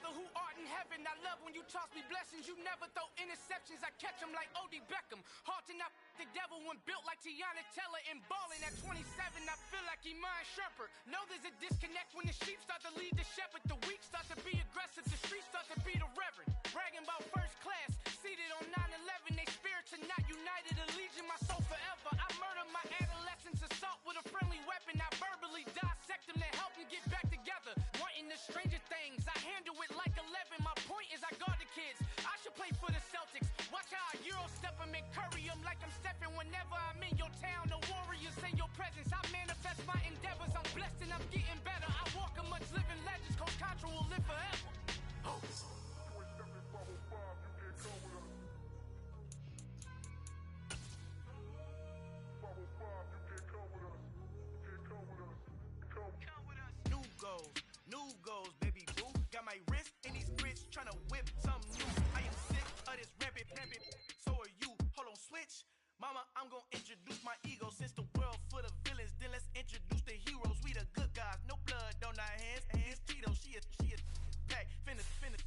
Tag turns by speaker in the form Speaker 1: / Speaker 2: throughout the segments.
Speaker 1: Father who art in heaven, I love when you toss me blessings. You never throw interceptions, I catch them like O.D. Beckham. Hard to not the devil when built like Tiana Teller and balling at 27. I feel like Iman Shumpert. Know there's a disconnect when the sheep start to lead the shepherd. The weak start to be aggressive, the streets start to be the reverend. Bragging about first class, seated on 9/11. They spirits are not united, a legion, my soul forever. I murdered my adolescence, assault with a friendly weapon. I verbally dissect them to help them get back together. Wanting the stranger things, I handle it like 11. My point is I guard the kids. I should play for the Celtics. Watch how I Euro step them and curry them like I'm stepping. Whenever I'm in your town, the warriors in your presence. I manifest my endeavors. I'm blessed and I'm getting better. I walk amongst living legends. Coach Contra will live forever. Oh. New goals, baby boo. Got my wrist in these grits, tryna whip something new. I am sick of this rampant. So are you. Hold on, switch. Mama, I'm gonna introduce my ego. Since the world full of villains, then let's introduce the heroes. We the good guys, no blood on our hands. Hands Tito, she is back. Finna,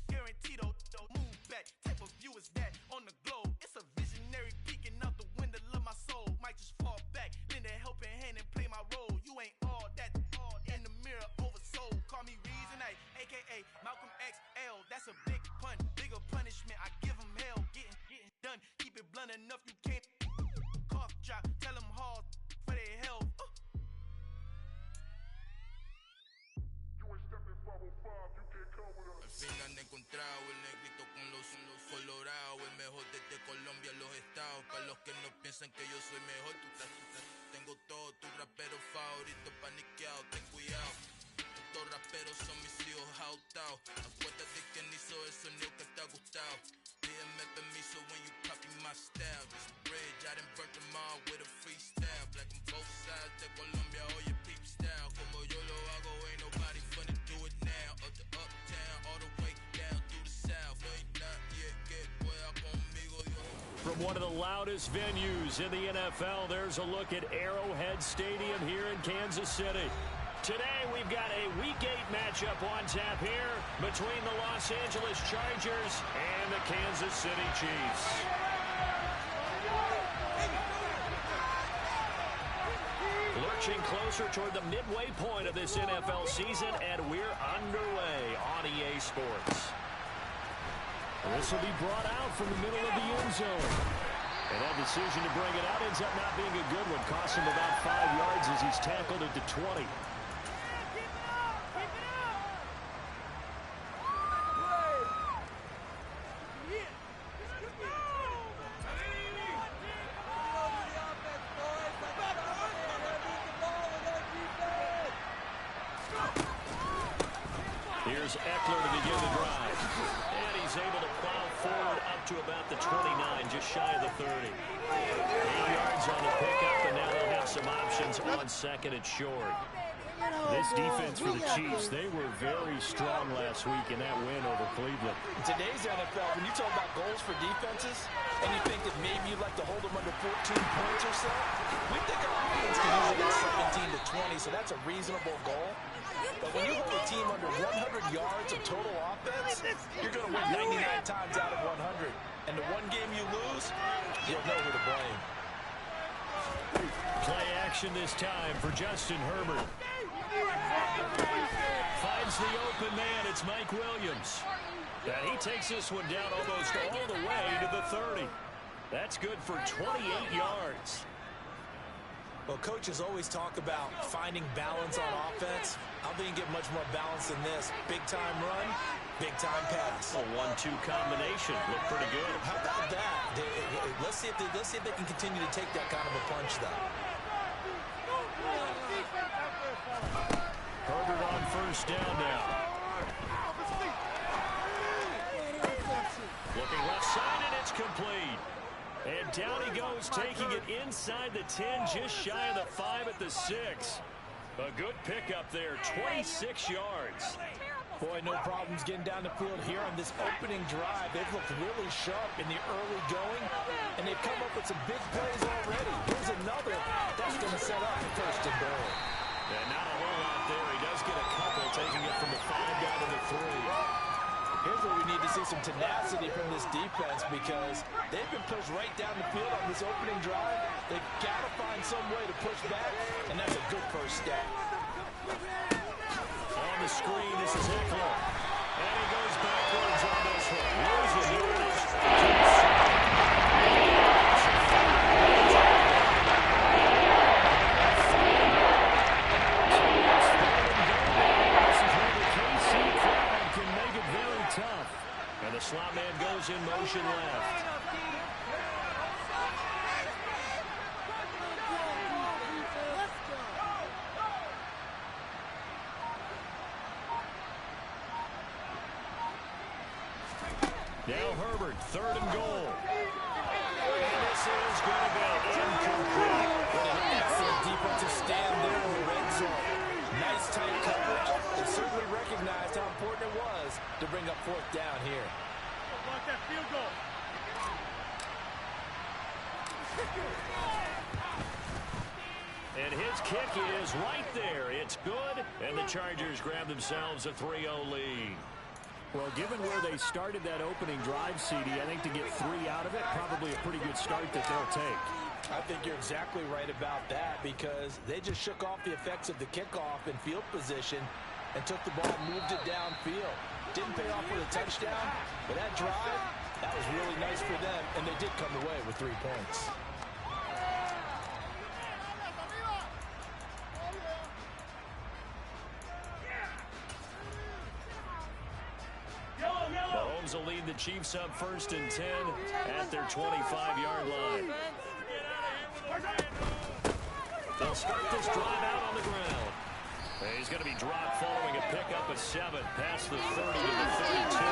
Speaker 1: guaranteed. Move back. Type of view is that on the globe? It's a visionary peeking out the window of my soul. Might just fall back, lend a helping hand and play my role. You ain't all that in the mirror oversold. Call me Reason A, aka Malcolm XL. That's a big pun, bigger punishment. I give him hell, getting done. Keep it blunt enough, you can't cough drop. Tell them hard for their health.
Speaker 2: Al fin han encontrado el negrito con los colorados, el mejor desde Colombia, los estados. Para los que no piensan que yo soy mejor, tengo todo, tus raperos favoritos paniqueados, ten cuidado. Estos raperos son mis hijos adoptados. Acuérdate quién hizo el sonido que te ha gustado. Pídeme permiso when you copy my style. This bridge, I done burnt them all with a freestyle. Black on both sides de Colombia, oye peep style. Como yo lo hago, ain't nobody funny do it now. Up to uptown, all the way down through the south. Ain't not yet, que pueda conmigo, yo.
Speaker 3: From one of the loudest venues in the NFL, there's a look at Arrowhead Stadium here in Kansas City. Today, we've got a Week 8 matchup on tap here between the Los Angeles Chargers and the Kansas City Chiefs. Lurching closer toward the midway point of this NFL season, and we're underway on EA Sports. This will be brought out from the middle of the end zone. And that decision to bring it out ends up not being a good one. Costs him about 5 yards as he's tackled at the 20. Here's Eckler to begin the drive. And he's able to plow forward up to about the 29, just shy of the 30. 8 yards on the pickup, and now they'll have some options on second and short. This defense for the Chiefs, they were very strong last week in that win over Cleveland.
Speaker 4: In today's NFL, when you talk about goals for defenses, and you think that maybe you'd like to hold them under 14 points or so, we think our offense can usually get 17 to 20, so that's a reasonable goal. But when you hold a team under 100 yards of total offense, you're going to win 99 times out of 100. And the one game you lose, you'll know who to blame.
Speaker 3: Play action this time for Justin Herbert. Finds the open man. It's Mike Williams. And he takes this one down almost all the way to the 30. That's good for 28 yards.
Speaker 4: Well, coaches always talk about finding balance on offense. I don't think you get much more balance than this. Big-time run, big-time pass.
Speaker 3: A 1-2 combination. Look pretty good.
Speaker 4: How about that? Let's see if they can continue to take that kind of a punch, though.
Speaker 3: Herbert on first down now. Looking left side, and it's complete. And down he goes, taking it inside the 10, just shy of the 5 at the 6. A good pickup there, 26 yards.
Speaker 4: Boy, no problems getting down the field here on this opening drive. They've looked really sharp in the early going, and they've come up with some big plays already. Here's another that's going to set up the first and goal.
Speaker 3: And not a whole lot there. He does get a couple, taking it from the 5 down to the 3.
Speaker 4: Here's where we need to see some tenacity from this defense because they've been pushed right down the field on this opening drive. They've got to find some way to push back, and that's a good first step.
Speaker 3: On the screen, this is Eckler. And he goes backwards on this one. Loses yardage. And the slot man goes in motion left. Now Herbert, 3rd and goal. And this is going to be incomplete.
Speaker 4: What an excellent defensive stand there in the red zone. Nice tight coverage. They certainly recognized how important it was to bring up 4th down here.
Speaker 5: Block that field goal.
Speaker 3: And his kick is right there. It's good, and the Chargers grab themselves a 3-0 lead.
Speaker 6: Well, given where they started that opening drive, CD, I think to get 3 out of it, probably a pretty good start that they'll take.
Speaker 4: I think you're exactly right about that because they just shook off the effects of the kickoff in field position and took the ball, moved it downfield. Didn't pay off with a touchdown, but that drive, that was really nice for them, and they did come away with 3 points.
Speaker 3: Mahomes will lead the Chiefs up 1st and 10 at their 25-yard line. They'll start this drive out on the ground. He's going to be dropped following a pickup of 7 past the 30 to the 32.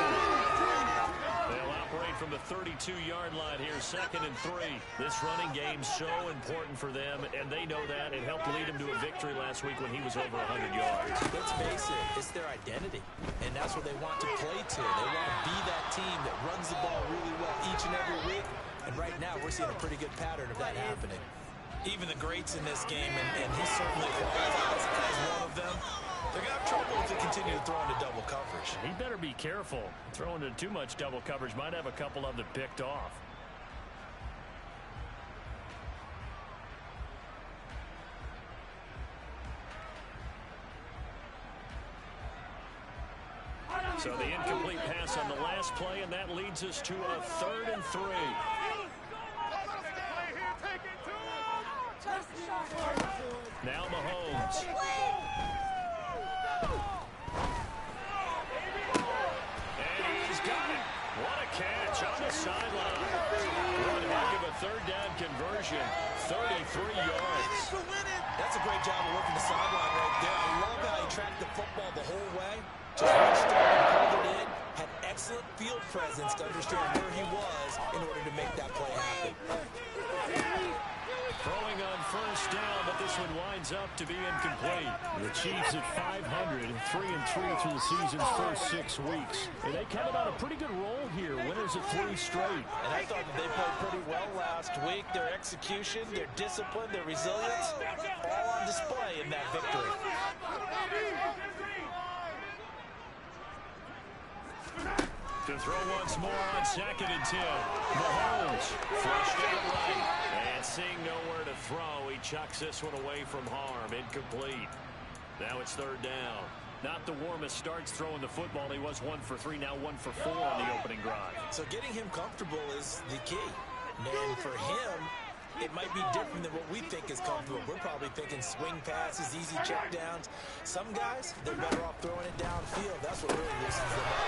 Speaker 3: They'll operate from the 32-yard line here, 2nd and 3. This running game's so important for them, and they know that. It helped lead them to a victory last week when he was over 100 yards.
Speaker 4: Let's face it, it's their identity, and that's what they want to play to. They want to be that team that runs the ball really well each and every week, and right now we're seeing a pretty good pattern of that happening. Even the greats in this game, and he certainly qualifies as one of them, they're going to have trouble if they continue to throw into double coverage.
Speaker 3: He better be careful. Throwing into too much double coverage might have a couple of them picked off. So the incomplete pass on the last play, and that leads us to a 3rd and 3. Now Mahomes. And he's got it. What a catch on the sideline. One heck of a 3rd down conversion. 33 yards.
Speaker 4: That's a great job of working the sideline right there. I love how he tracked the football the whole way. Just reached out and pulled it in. Had excellent field presence to understand where he was in order to make that play happen.
Speaker 3: Throwing on 1st down, but this one winds up to be incomplete.
Speaker 6: The Chiefs at 500, 3-3 through the season's first 6 weeks. And they coming on a pretty good roll here, winners of 3 straight.
Speaker 4: And I thought that they played pretty well last week. Their execution, their discipline, their resilience, all on display in that victory.
Speaker 3: To throw once more on 2nd and 10. Mahomes flushed out right. And seeing nowhere to throw, he chucks this one away from harm. Incomplete. Now it's 3rd down. Not the warmest starts throwing the football. He was 1 for 3, now 1 for 4 on the opening drive.
Speaker 4: So getting him comfortable is the key. And for him, it might be different than what we think is comfortable. We're probably thinking swing passes, easy checkdowns. Some guys, they're better off throwing it downfield. That's what really loosens them up.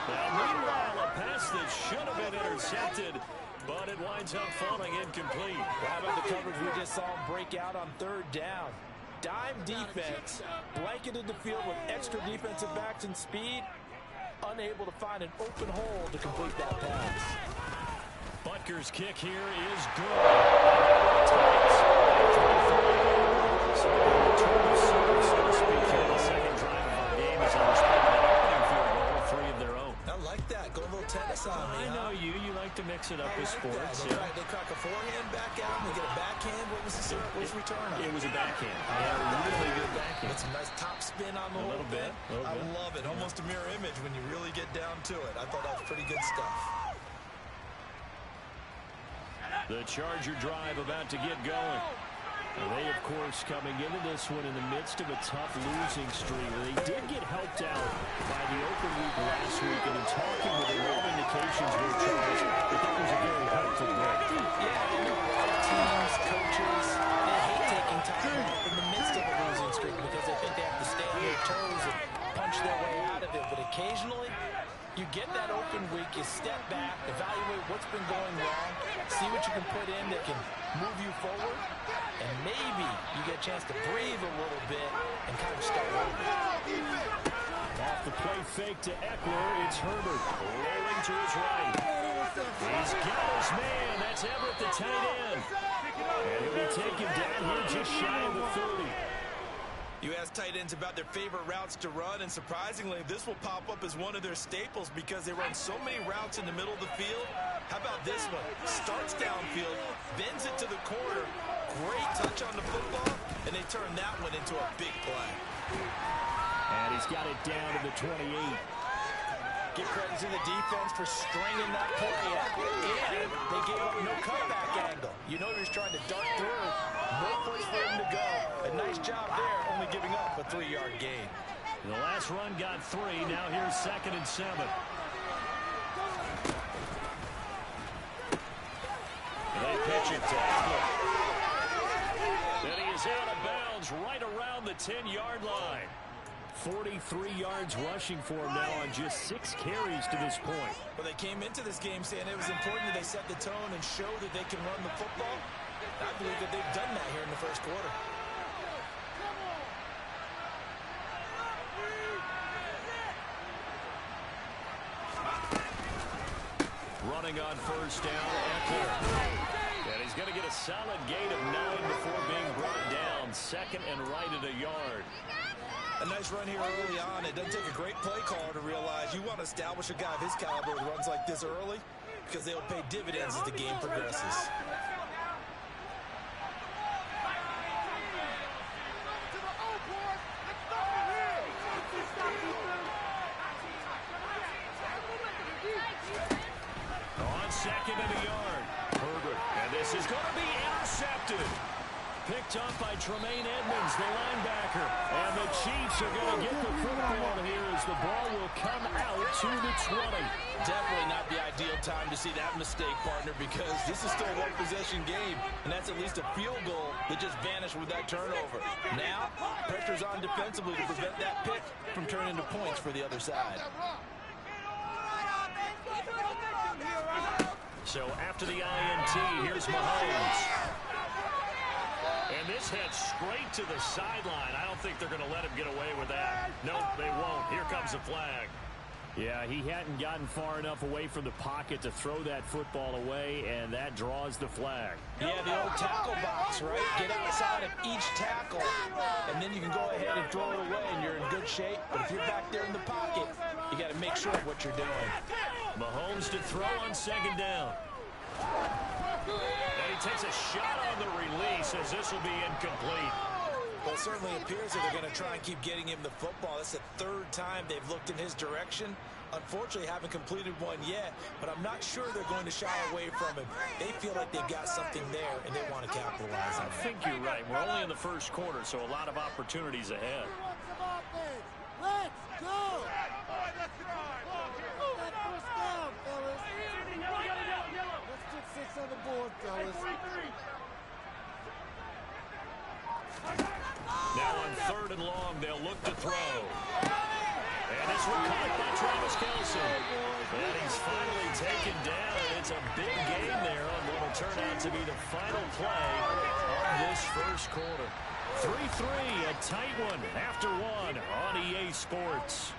Speaker 3: Now, meanwhile, a pass that should have been intercepted, but it winds up falling incomplete.
Speaker 4: How about the coverage we just saw him break out on 3rd down? Dime defense, blanketed the field with extra defensive backs and speed, unable to find an open hole to complete that pass.
Speaker 3: Butker's kick here is good. So to speak, here, the second drive of our game is on opening field goal, 3 of their own.
Speaker 4: I like that. Go a little tennis on me.
Speaker 3: I know you. You like to mix it up with sports.
Speaker 4: They crack a forehand back out, and they get a back backhand? What was his return on?
Speaker 6: It was a backhand. Really good backhand.
Speaker 4: With some nice top spin on the whole bit. I love it. Almost a mirror image when you really get down to it. I thought that was pretty good stuff.
Speaker 6: The Charger drive about to get going. They, of course, coming into this one in the midst of a tough losing streak. They did get helped out by the open week last week, and in talking with them, all indications were, Charles, that was a very helpful break.
Speaker 4: Yeah, and a lot of teams, coaches, they hate taking time off in the midst of a losing streak because they think they have to stay on their toes and punch their way out of it. But occasionally, you get that open week, you step back, evaluate what's been going wrong, see what you can put in that can move you forward, and maybe you get a chance to breathe a little bit and kind of start over.
Speaker 6: Off the play fake to Eckler, it's Herbert rolling to his right. He's got his man. That's Everett, the tight end. And he'll be taken down here just shy of the 30.
Speaker 4: You ask tight ends about their favorite routes to run, and surprisingly, this will pop up as one of their staples because they run so many routes in the middle of the field. How about this one? Starts downfield, bends it to the corner, great touch on the football, and they turn that one into a big play.
Speaker 6: And he's got it down to the 28.
Speaker 4: Give credit to the defense for stringing that play out, and they gave up no cutback angle. You know he was trying to dart through. No place for him to go. A nice job there, only giving up a 3-yard gain.
Speaker 6: The last run got 3. Now here's 2nd and 7. They pitch it to Eckler. And he is out of bounds right around the 10-yard line. 43 yards rushing for him now on just 6 carries to this point.
Speaker 4: Well, they came into this game saying it was important that they set the tone and show that they can run the football. I believe that they've done that here in the first quarter.
Speaker 6: Running on first down, Eckler. And he's going to get a solid gain of 9 before being brought down. 2nd and right at a yard.
Speaker 4: A nice run here early on. It doesn't take a great play caller to realize you want to establish a guy of his caliber with runs like this early because they'll pay dividends as the game progresses.
Speaker 6: On 2nd and a yard, Herbert. And this is going to be intercepted. Picked up by Tremaine Edmonds, the linebacker. And the Chiefs are going to get the football here as the ball will come out to the 20.
Speaker 4: Definitely not the ideal time to see that mistake, partner, because this is still a one-possession game, and that's at least a field goal that just vanished with that turnover. Now, pressure's on defensively to prevent that pick from turning into points for the other side.
Speaker 6: So after the INT, here's Mahomes. And this heads straight to the sideline. I don't think they're going to let him get away with that. Nope, they won't. Here comes a flag. Yeah, he hadn't gotten far enough away from the pocket to throw that football away, and that draws the flag.
Speaker 4: Yeah, the old tackle box, right? Get outside of each tackle, and then you can go ahead and throw it away, and you're in good shape. But if you're back there in the pocket, you got to make sure of what you're doing.
Speaker 6: Mahomes to throw on 2nd down. And he takes a shot on the release as this will be incomplete.
Speaker 4: Well, it certainly appears that they're going to try and keep getting him the football. That's the 3rd time they've looked in his direction. Unfortunately, haven't completed one yet, but I'm not sure they're going to shy away from him. They feel like they've got something there, and they want to capitalize on it.
Speaker 6: I think you're right. We're only in the first quarter, so a lot of opportunities ahead.
Speaker 7: Let's go! Let's down, fellas. Let's get 6 on the board, fellas.
Speaker 6: Now on 3rd and long, they'll look to throw. And this one caught by Travis Kelce. And he's finally taken down. It's a big game there on what will turn out to be the final play of this first quarter. 3-3, a tight one after 1 on EA Sports.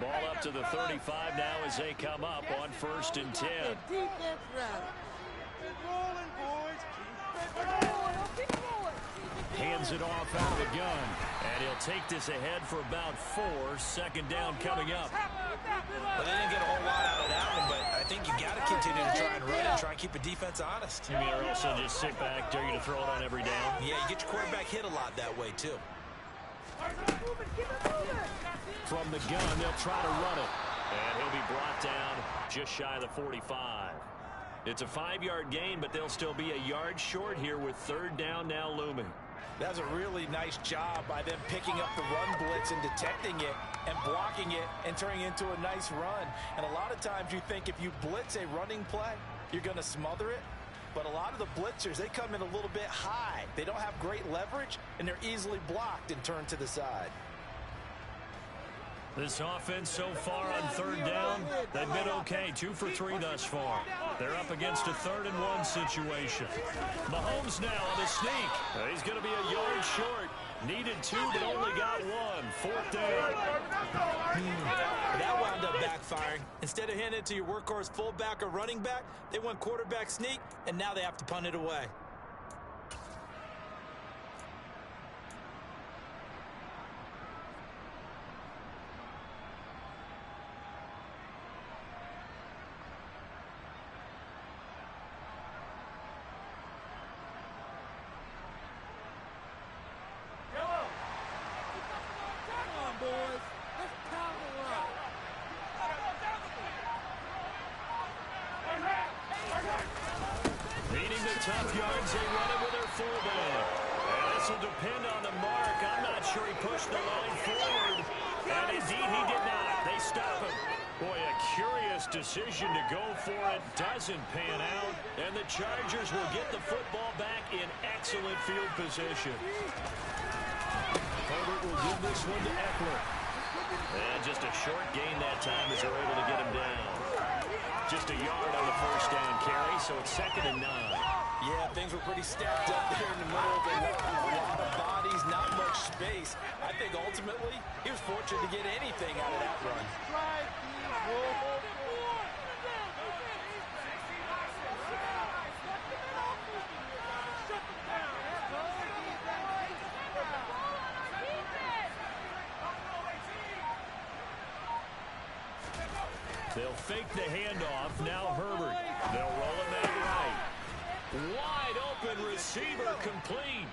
Speaker 6: Ball up to the 35 now as they come up on 1st and 10.
Speaker 7: Defense route. Rolling, boys.
Speaker 3: hands it off out of the gun. And he'll take this ahead for about 4. Second down coming up.
Speaker 4: Well, they didn't get a whole lot out of that one, but I think you got to continue to try and run and try and keep a defense honest.
Speaker 3: You mean, or also just sit back, dare you to throw it on every down?
Speaker 4: Yeah, you get your quarterback hit a lot that way, too.
Speaker 3: From the gun, they'll try to run it. And he'll be brought down just shy of the 45. It's a 5-yard gain, but they'll still be a yard short here with third down now looming.
Speaker 4: That's a really nice job by them picking up the run blitz and detecting it and blocking it and turning it into a nice run. And a lot of times you think if you blitz a running play, you're going to smother it. But a lot of the blitzers, they come in a little bit high. They don't have great leverage, and they're easily blocked and turned to the side.
Speaker 3: This offense so far on third down, they've been okay. 2 for 3 thus far. They're up against a 3rd and 1 situation. Mahomes now on the sneak. He's going to be a yard short. Needed 2, but only got 1. 4th down.
Speaker 4: That wound up backfiring. Instead of handing it to your workhorse fullback or running back, they went quarterback sneak, and now they have to punt it away.
Speaker 3: Tough yards, they run it with their fullback. And this will depend on the mark. I'm not sure he pushed the line forward. And indeed he did not. They stop him. Boy, a curious decision to go for it. Doesn't pan out. And the Chargers will get the football back in excellent field position. Herbert will give this one to Eckler. And just a short gain that time as they're able to get him down. Just a yard on the first down carry, so it's 2nd and 9.
Speaker 4: Yeah, things were pretty stacked up there in the middle of the line. A lot of bodies, not much space. I think ultimately he was fortunate to get anything out of that run.
Speaker 3: They'll fake the handoff. Now Herbert. They'll roll him that right. Wide open receiver complete.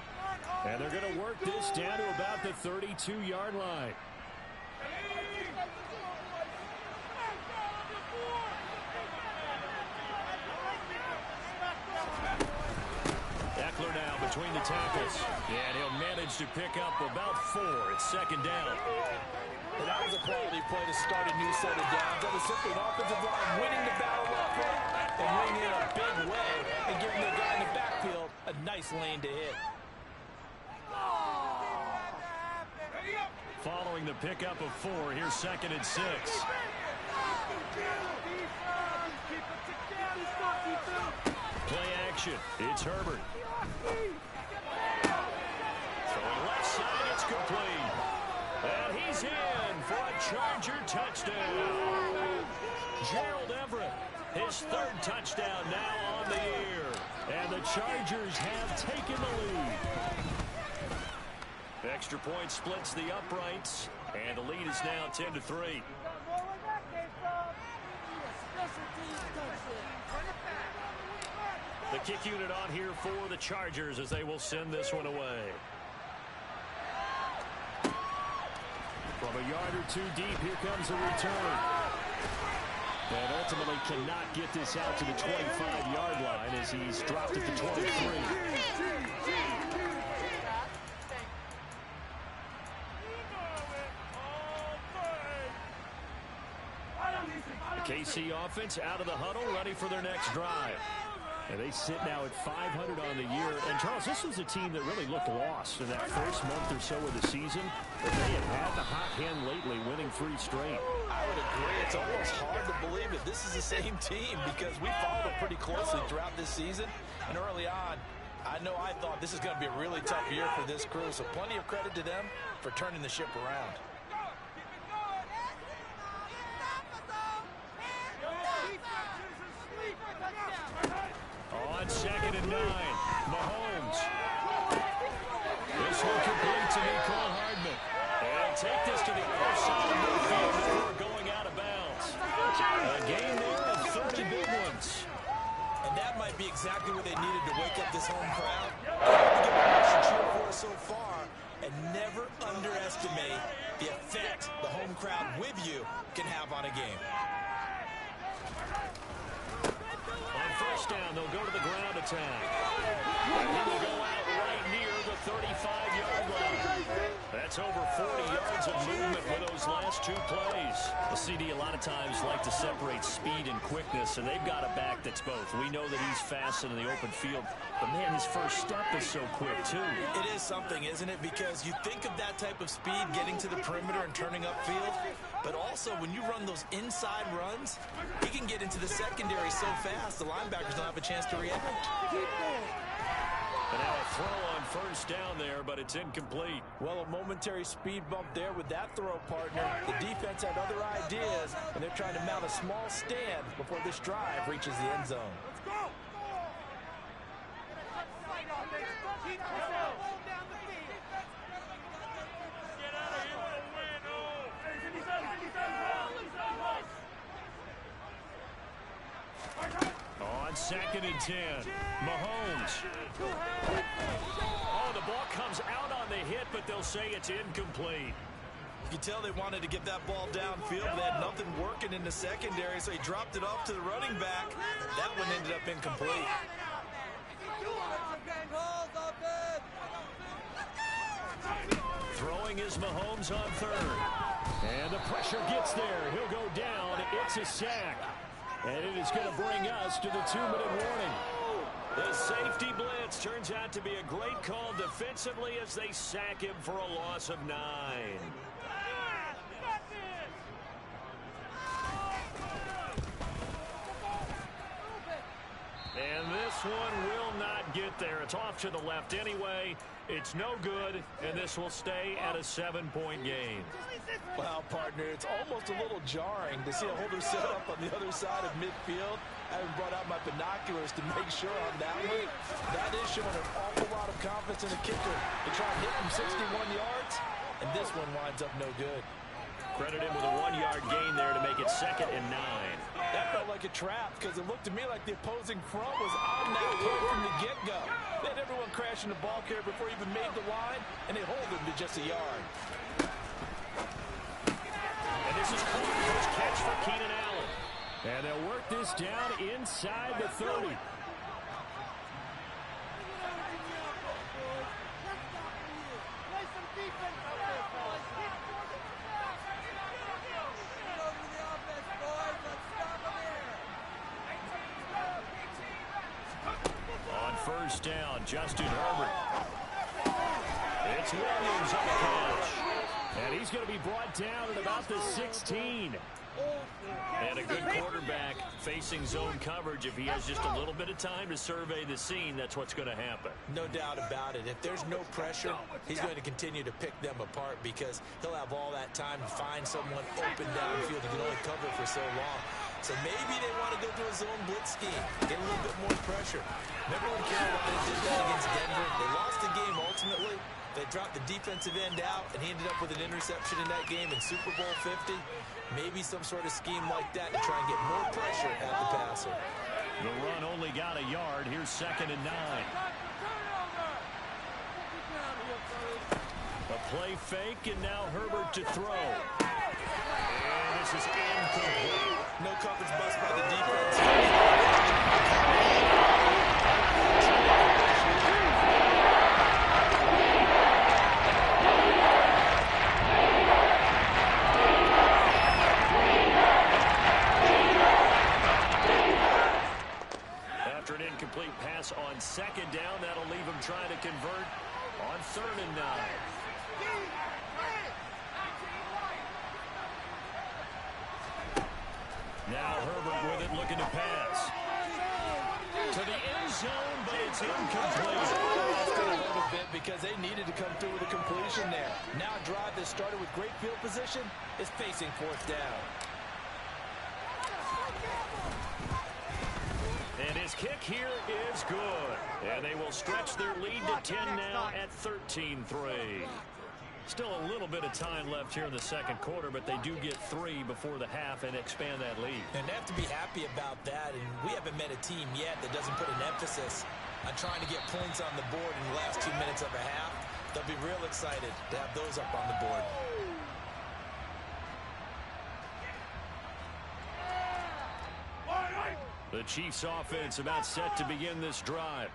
Speaker 3: And they're going to work this down to about the 32-yard line. Eckler now between the tackles. And he'll manage to pick up about 4. It's 2nd down.
Speaker 4: And that was a quality play to start a new set of downs. That was simply an offensive line winning the battle up front and winning in a big way and giving the guy in the backfield a nice lane to hit.
Speaker 3: Following the pickup of 4, here's 2nd and 6. Play action. It's Herbert. Throwing left side, it's complete. And he's in for a Charger touchdown. Gerald Everett, his 3rd touchdown now on the year. And the Chargers have taken the lead. Extra point splits the uprights, and the lead is now 10-3. The kick unit on here for the Chargers as they will send this one away. From a yard or 2 deep, here comes the return. And ultimately cannot get this out to the 25-yard line as he's dropped at the 23. The KC offense out of the huddle, ready for their next drive. And they sit now at 500 on the year. And, Charles, this was a team that really looked lost in that first month or so of the season. But they have had the hot hand lately, winning 3 straight.
Speaker 4: I would agree. It's almost hard to believe that this is the same team because we followed them pretty closely throughout this season. And early on, I thought this is going to be a really tough year for this crew. So plenty of credit to them for turning the ship around. On 2nd and 9, Mahomes. This
Speaker 3: This one complete to Nicole Hardman. And take this to the other side of midfield before going out of bounds. A game there of 30 big ones.
Speaker 4: And that might be exactly what they needed to wake up this home crowd. To get a rush and cheer for us so far, and never underestimate the effect the home crowd with you can have on a game.
Speaker 3: On first down, they'll go to the ground attack. And he will go out right near the 35-yard line. That's over 40 yards of movement with those last two plays. The CD a lot of times like to separate speed and quickness, and they've got a back that's both. We know that he's fast in the open field, but man, his first step is so quick too.
Speaker 4: It is something, isn't it? Because you think of that type of speed getting to the perimeter and turning upfield, but also when you run those inside runs, he can get into the secondary so fast the linebackers don't have a chance to react.
Speaker 3: And now a throw on first down there, but it's incomplete.
Speaker 4: Well, a momentary speed bump there with that throw, partner. The defense had other ideas, and they're trying to mount a small stand before this drive reaches the end zone.
Speaker 5: Let's go!
Speaker 3: On 2nd and 10, Mahomes. Oh, the ball comes out on the hit, but they'll say it's incomplete.
Speaker 4: You can tell they wanted to get that ball downfield, but they had nothing working in the secondary, so he dropped it off to the running back. That one ended up incomplete.
Speaker 3: Throwing is Mahomes on 3rd. And the pressure gets there. He'll go down. It's a sack. And it is going to bring us to the 2-minute warning. The safety blitz turns out to be a great call defensively as they sack him for a loss of 9. And this one will not get there. It's off to the left anyway. It's no good, and this will stay at a 7-point game.
Speaker 4: Wow, partner, it's almost a little jarring to see a holder set up on the other side of midfield. I haven't brought out my binoculars to make sure on that one. That is showing an awful lot of confidence in the kicker to try and hit from 61 yards, and this one winds up no good.
Speaker 3: Credit him with a 1-yard gain there to make it 2nd and 9.
Speaker 4: That felt like a trap because it looked to me like the opposing front was on that point from the get-go. They had everyone crashing the ball carrier before he even made the line, and they hold him to just a yard.
Speaker 3: And this is caught. First catch for Keenan Allen. And they'll work this down inside the 30. On first down, Justin Herbert. It's Williams on the catch. And he's going to be brought down at about the 16. And a good quarterback facing zone coverage. If he has just a little bit of time to survey the scene, that's what's going to happen.
Speaker 4: No doubt about it. If there's no pressure, he's going to continue to pick them apart because he'll have all that time to find someone open downfield. He can only cover for so long. So maybe they want to go to a zone blitz scheme, get a little bit more pressure. Remember when Carolina did that against Denver? They lost the game ultimately. They dropped the defensive end out, and he ended up with an interception in that game in Super Bowl 50. Maybe some sort of scheme like that to try and get more pressure at the passer.
Speaker 3: The run only got a yard. Here's 2nd and 9. A play fake, and now Herbert to throw. And this is incomplete.
Speaker 4: No coverage bust by the defense.
Speaker 3: After an incomplete pass on 2nd down, that'll leave him trying to convert on 3rd and 9. Now Herbert with it, looking to pass. To the end zone, but it's incomplete.
Speaker 4: That's going to hurt a bit because they needed to come through with a completion there. Now a drive that started with great field position is facing 4th down.
Speaker 3: And his kick here is good. And they will stretch their lead to 10 now at 13-3. Still a little bit of time left here in the second quarter, but they do get 3 before the half and expand that lead.
Speaker 4: And they have to be happy about that, and we haven't met a team yet that doesn't put an emphasis on trying to get points on the board in the last 2 minutes of a half. They'll be real excited to have those up on the board.
Speaker 3: The Chiefs offense about set to begin this drive.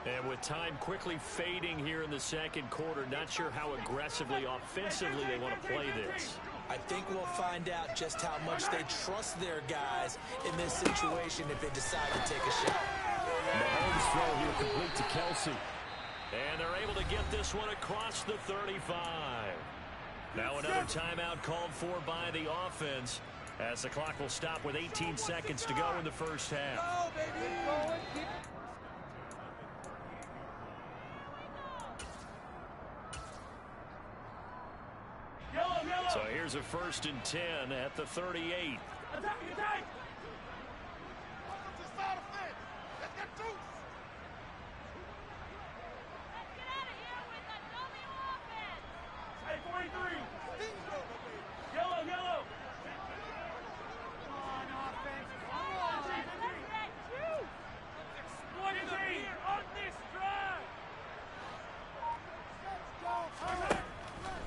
Speaker 3: And with time quickly fading here in the second quarter, not sure how aggressively, offensively they want to play this.
Speaker 4: I think we'll find out just how much they trust their guys in this situation if they decide to take a shot.
Speaker 3: Mahomes throw here complete to Kelsey. And they're able to get this one across the 35. Now another timeout called for by the offense, as the clock will stop with 18 seconds to go in the first half. So here's a 1st and 10 at the 38.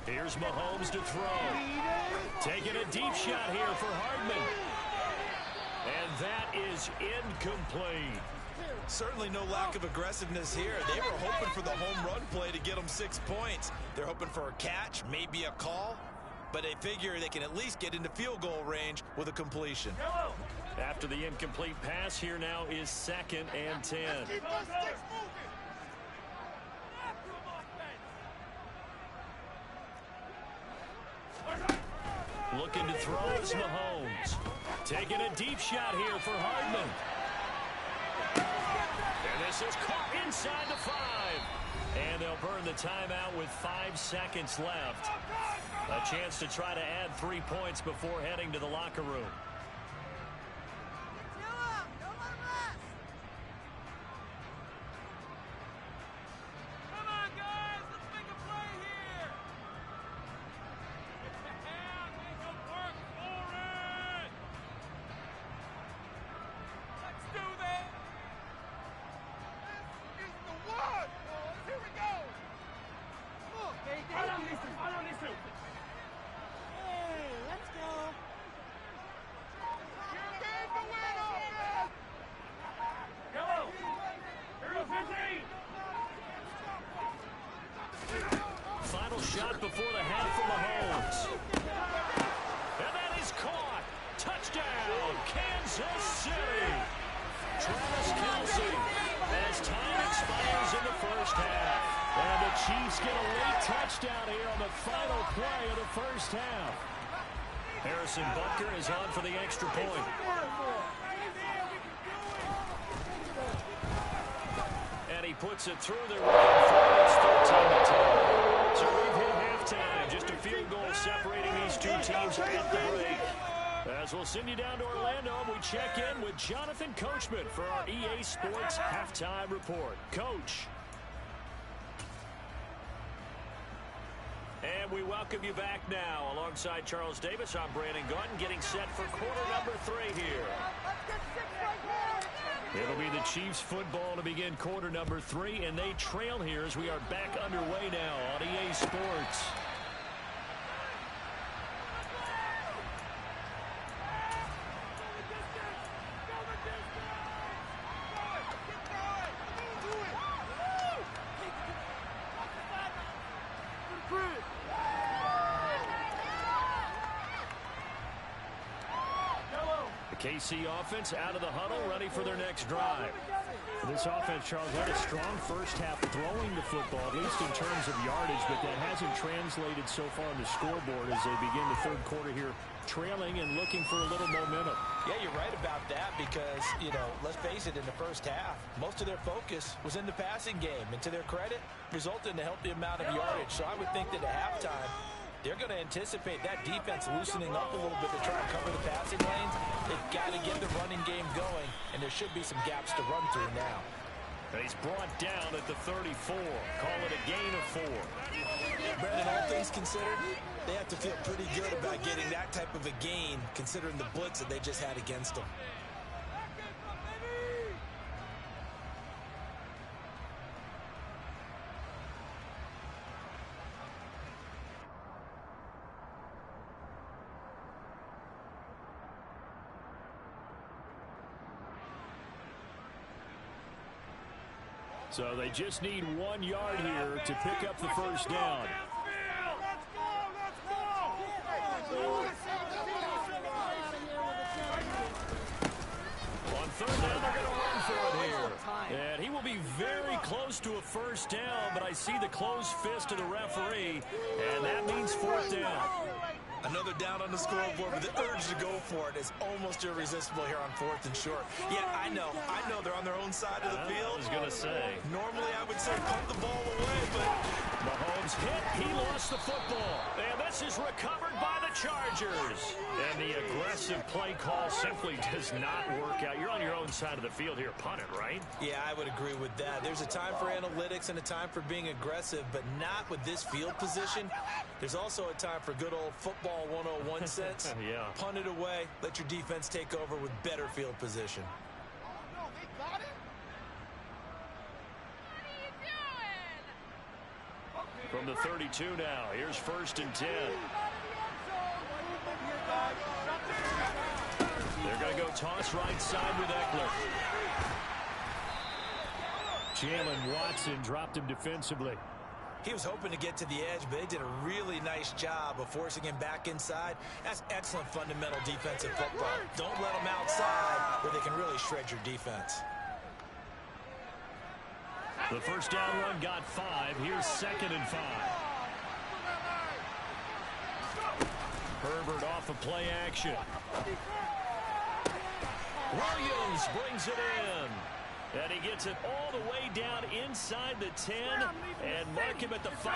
Speaker 3: Here's Mahomes to throw. Taking a deep shot here for Hardman. And that is incomplete.
Speaker 4: Certainly no lack of aggressiveness here. They were hoping for the home run play to get them 6 points. They're hoping for a catch, maybe a call, but they figure they can at least get into field goal range with a completion.
Speaker 3: After the incomplete pass, here now is 2nd and 10. Looking to throw is Mahomes. Taking a deep shot here for Hardman. And this is caught inside the 5. And they'll burn the timeout with 5 seconds left. A chance to try to add 3 points before heading to the locker room. Final shot before the half for Mahomes. And that is caught. Touchdown, Kansas City. Travis Kelsey as time expires in the first half. And the Chiefs get a late touchdown here on the final play of the first half. Harrison Butker is on for the extra point. And he puts it through the right for it's 13-10. So we've hit halftime. Just a field goal separating these two teams at the break. As we'll send you down to Orlando, we check in with Jonathan Coachman for our EA Sports Halftime Report. Coach. And we welcome you back now. Alongside Charles Davis, I'm Brandon Gautin, getting set for quarter number 3 here. It'll be the Chiefs football to begin quarter number 3, and they trail here as we are back underway now on EA Sports. KC offense out of the huddle, ready for their next drive. This offense, Charles, had a strong first half throwing the football, at least in terms of yardage, but that hasn't translated so far on the scoreboard as they begin the third quarter here, trailing and looking for a little momentum.
Speaker 4: Yeah, you're right about that because, you know, let's face it, in the first half, most of their focus was in the passing game, and to their credit, resulted in a healthy amount of yardage. So I would think that at halftime, they're going to anticipate that defense loosening up a little bit to try and cover the passing lanes. They've got to get the running game going, and there should be some gaps to run through now.
Speaker 3: He's brought down at the 34. Call it a gain of 4.
Speaker 4: Brandon, all things considered, they have to feel pretty good about getting that type of a gain, considering the blitz that they just had against them.
Speaker 3: So they just need 1 yard here to pick up the first down. On third down, they're going to run for it here. And he will be very close to a first down, but I see the closed fist of the referee, and that means 4th down.
Speaker 4: Another down on the scoreboard, but the urge to go for it is almost irresistible here on 4th and short. Yeah, I know they're on their own side of the field.
Speaker 3: I was going to say.
Speaker 4: Normally I would say pump the ball away, but
Speaker 3: Mahomes hit. He lost the football. And this is recovered by the Chargers. And the aggressive play call simply does not work out. You're on your own side of the field here. Punt it, right?
Speaker 4: Yeah, I would agree with that. There's a time for analytics and a time for being aggressive, but not with this field position. There's also a time for good old football 101 sense.
Speaker 3: Yeah.
Speaker 4: Punt it away. Let your defense take over with better field position.
Speaker 3: From the 32 now, here's 1st and 10. They're going to go toss right side with Eckler. Jalen Watson dropped him defensively.
Speaker 4: He was hoping to get to the edge, but they did a really nice job of forcing him back inside. That's excellent fundamental defensive football. Don't let them outside where they can really shred your defense.
Speaker 3: The first down run got 5. Here's 2nd and 5. Herbert off of play action. Williams brings it in. And he gets it all the way down inside the 10 and mark him at the 5.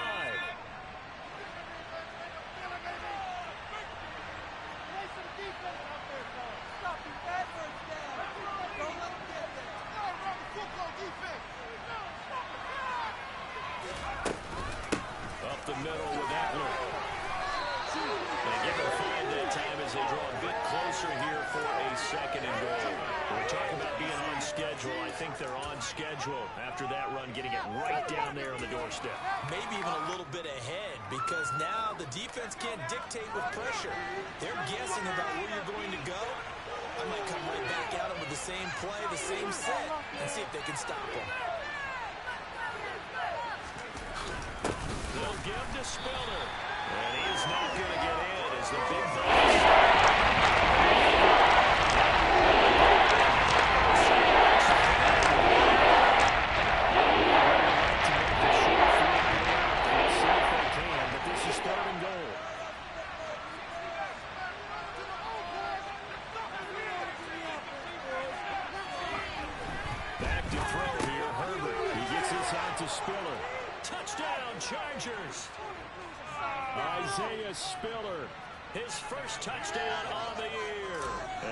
Speaker 3: Up the middle with Eckler. They give him 5 that time as they draw a bit closer here for a 2nd and goal. We're talking about being on schedule. I think they're on schedule after that run, getting it right down there on the doorstep.
Speaker 4: Maybe even a little bit ahead, because now the defense can't dictate with pressure. They're guessing about where you're going to go. I might come right back at them with the same play, the same set, and see if they can stop them.
Speaker 3: They'll give to Spiller. And he's not going to get in as the big ball. Back to throw here, Herbert. He gets this out to Spiller. Touchdown, Chargers. Isaiah Spiller, his first touchdown on the year,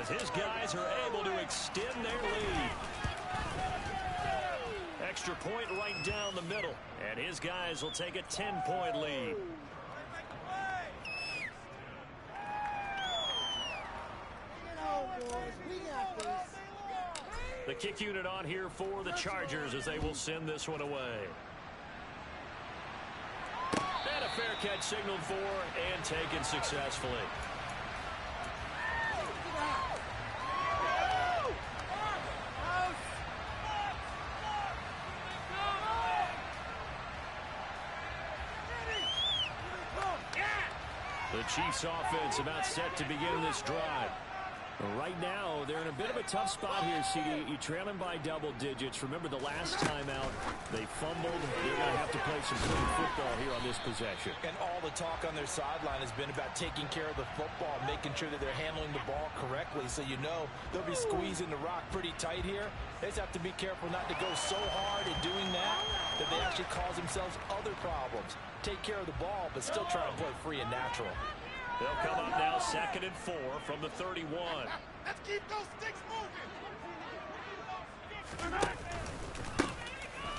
Speaker 3: as his guys are able to extend their lead. Extra point right down the middle, and his guys will take a 10-point lead. The kick unit on here for the Chargers as they will send this one away. And a fair catch signaled for and taken successfully. The Chiefs offense about set to begin this drive. Right now, they're in a bit of a tough spot here, CD. You're trailing by double digits. Remember the last time out, they fumbled. They're going to have to play some clean football here on this possession.
Speaker 4: And all the talk on their sideline has been about taking care of the football, making sure that they're handling the ball correctly. So you know they'll be squeezing the rock pretty tight here. They just have to be careful not to go so hard in doing that they actually actually cause themselves other problems. Take care of the ball, but still try to play free and natural.
Speaker 3: They'll come up now 2nd and 4 from the 31.
Speaker 7: Let's keep those sticks moving.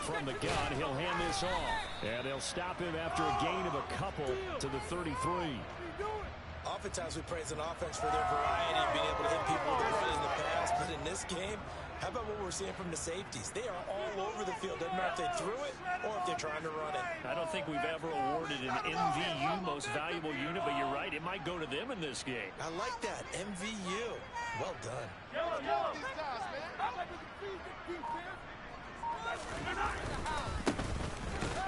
Speaker 3: From the gun, he'll hand this off. And they'll stop him after a gain of a couple to the 33.
Speaker 4: Oftentimes we praise an offense for their variety, being able to hit people with the run in the past. But in this game, how about what we're seeing from the safeties? They are all over the field. Doesn't matter if they threw it or if they're trying to run it.
Speaker 3: I don't think we've ever awarded an MVU, most valuable unit, but you're right, it might go to them in this game.
Speaker 4: I like that. MVU. Well done.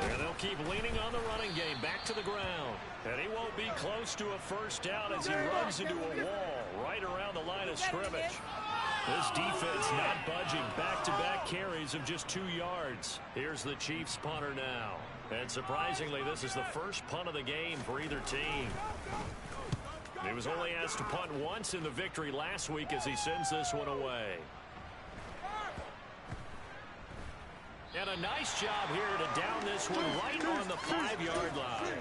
Speaker 3: And they'll keep leaning on the running game, back to the ground. And he won't be close to a first down as he runs into a wall right around the line of scrimmage. This defense not budging. Back-to-back carries of just 2 yards. Here's the Chiefs punter now. And surprisingly, this is the first punt of the game for either team. He was only asked to punt once in the victory last week as he sends this one away. And a nice job here to down this one right on the 5-yard line.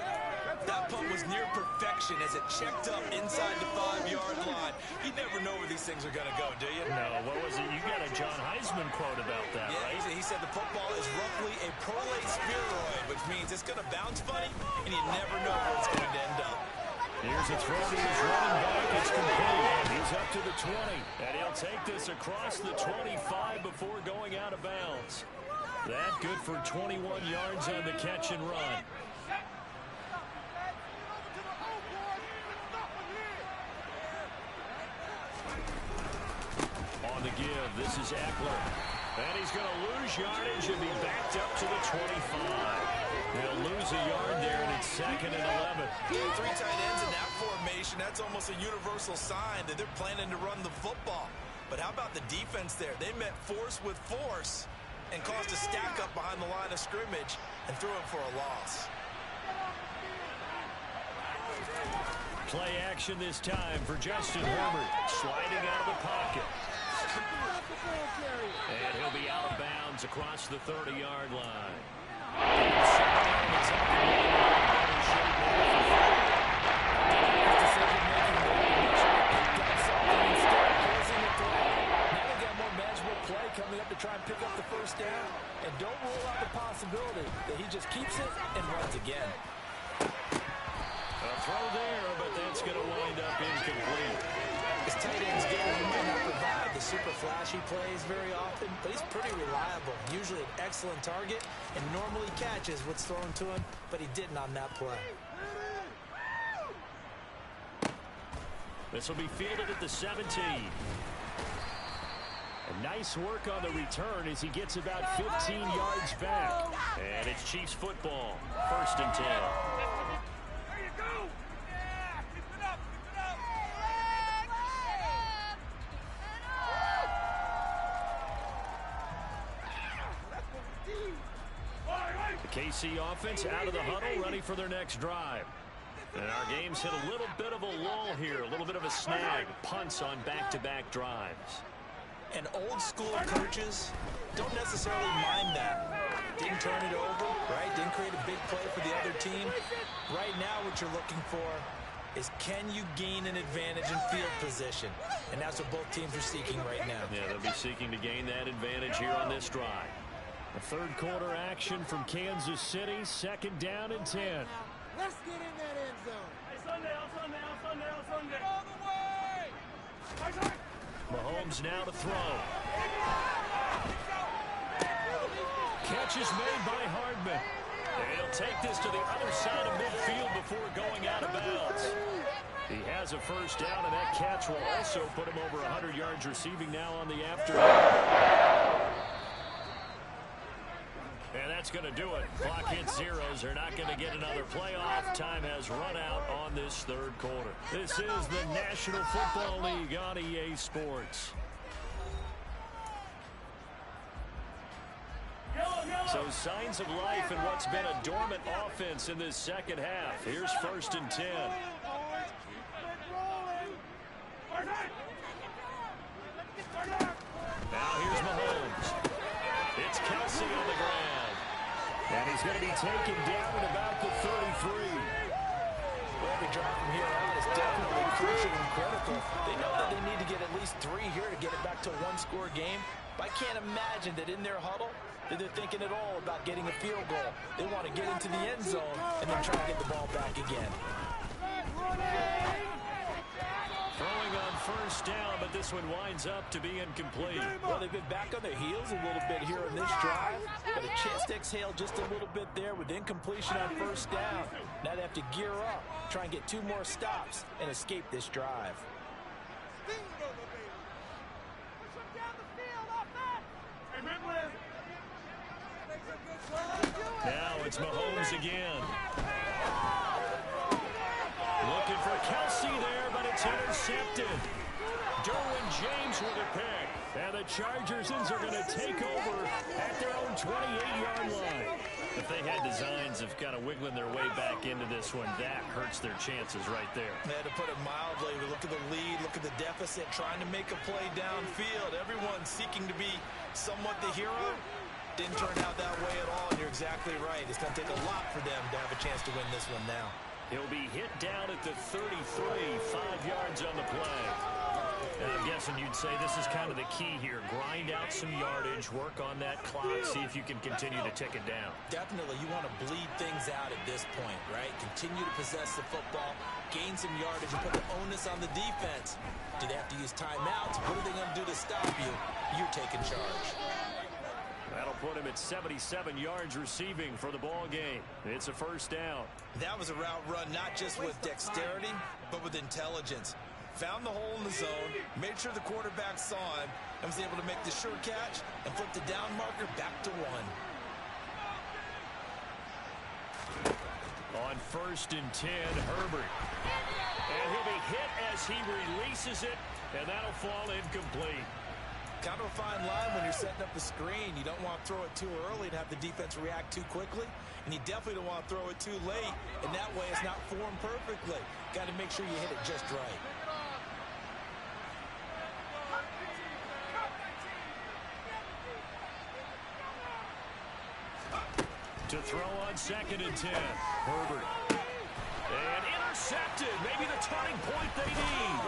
Speaker 4: That punt was near perfection as it checked up inside the 5-yard line. You never know where these things are going to go, do you?
Speaker 3: No, what was it? You got a John Heisman quote about that,
Speaker 4: yeah,
Speaker 3: right?
Speaker 4: He said the football is roughly a prolate spheroid, which means it's going to bounce funny, and you never know where it's going to end up.
Speaker 3: Here's a throw to his running back. It's complete. He's up to the 20, and he'll take this across the 25 before going out of bounds. That good for 21 yards on the catch and run. On the give, this is Eckler. And he's going to lose yardage and be backed up to the 25. They'll lose a yard there, and it's 2nd and 11.
Speaker 4: 3 tight ends in that formation, that's almost a universal sign that they're planning to run the football. But how about the defense there? They met force with force and caused a stack up behind the line of scrimmage and threw it for a loss.
Speaker 3: Play action this time for Justin Herbert, sliding out of the pocket. And he'll be out of bounds across the 30-yard line.
Speaker 4: Coming up to try and pick up the first down, and don't rule out the possibility that he just keeps it and runs again.
Speaker 3: A throw there, but that's going to wind up incomplete.
Speaker 4: His tight end's good. He might not provide the super flashy plays very often, but he's pretty reliable. Usually an excellent target, and normally catches what's thrown to him, but he didn't on that play.
Speaker 3: This will be fielded at the 17. A nice work on the return as he gets about 15 yards back. And it's Chiefs football. 1st and 10.
Speaker 7: There you go. Yeah, keep it up,
Speaker 3: The KC offense out of the huddle, ready for their next drive. And our game's hit a little bit of a lull here, a little bit of a snag. Punts on back-to-back drives.
Speaker 4: And old-school coaches don't necessarily mind that. Didn't turn it over, right? Didn't create a big play for the other team. Right now what you're looking for is can you gain an advantage in field position? And that's what both teams are seeking right now.
Speaker 3: Yeah, they'll be seeking to gain that advantage here on this drive. A 3rd quarter action from Kansas City, 2nd down and 10.
Speaker 7: Let's get in that end zone.
Speaker 5: Hey, Sunday. All the way.
Speaker 3: Mahomes now to throw. Catch is made by Hardman. And he'll take this to the other side of midfield before going out of bounds. He has a first down, and that catch will also put him over 100 yards receiving now on the afternoon. And that's going to do it. Clock hits zeros. They're not going to get another playoff. Time has run out on this 3rd quarter. This is the National Football League on EA Sports. So signs of life in what's been a dormant offense in this 2nd half. Here's 1st and 10. Now here's Mahomes. It's Kelsey on the ground. And he's going to be taken down at about the 33.
Speaker 4: Well, every drive from here out is definitely crucial and critical. They know that they need to get at least 3 here to get it back to a one-score game. But I can't imagine that in their huddle that they're thinking at all about getting a field goal. They want to get into the end zone and then try to get the ball back again.
Speaker 3: Throwing on first down, but this one winds up to be incomplete.
Speaker 4: Well, they've been back on their heels a little bit here in this drive, but a chance to exhale just a little bit there with incompletion on first down. Now they have to gear up, try and get 2 more stops, and escape this drive.
Speaker 3: Now it's Mahomes again. Looking for Kelsey there, but it's intercepted. Derwin James with a pick. And the Chargers are going to take over at their own 28-yard line. If they had designs of kind of wiggling their way back into this one, that hurts their chances right there.
Speaker 4: To put it mildly, we look at the lead, look at the deficit, trying to make a play downfield. Everyone seeking to be somewhat the hero. Didn't turn out that way at all, and you're exactly right. It's going to take a lot for them to have a chance to win this one now.
Speaker 3: He'll be hit down at the 33, 5 yards on the play. And I'm guessing you'd say this is kind of the key here. Grind out some yardage, work on that clock, see if you can continue to tick it down.
Speaker 4: Definitely, you want to bleed things out at this point, right? Continue to possess the football, gain some yardage, and put the onus on the defense. Do they have to use timeouts? What are they going to do to stop you? You're taking charge.
Speaker 3: That'll put him at 77 yards receiving for the ball game. It's a first down.
Speaker 4: That was a route run not just with dexterity, but with intelligence. Found the hole in the zone, made sure the quarterback saw him, and was able to make the sure catch and flip the down marker back to 1.
Speaker 3: On 1st and 10, Herbert. And he'll be hit as he releases it, and that'll fall incomplete.
Speaker 4: Kind of a fine line when you're setting up the screen. You don't want to throw it too early and have the defense react too quickly, and you definitely don't want to throw it too late, and that way it's not formed perfectly. Got to make sure you hit it just right.
Speaker 3: To throw on 2nd and 10, Herbert. And intercepted, maybe the turning point they need.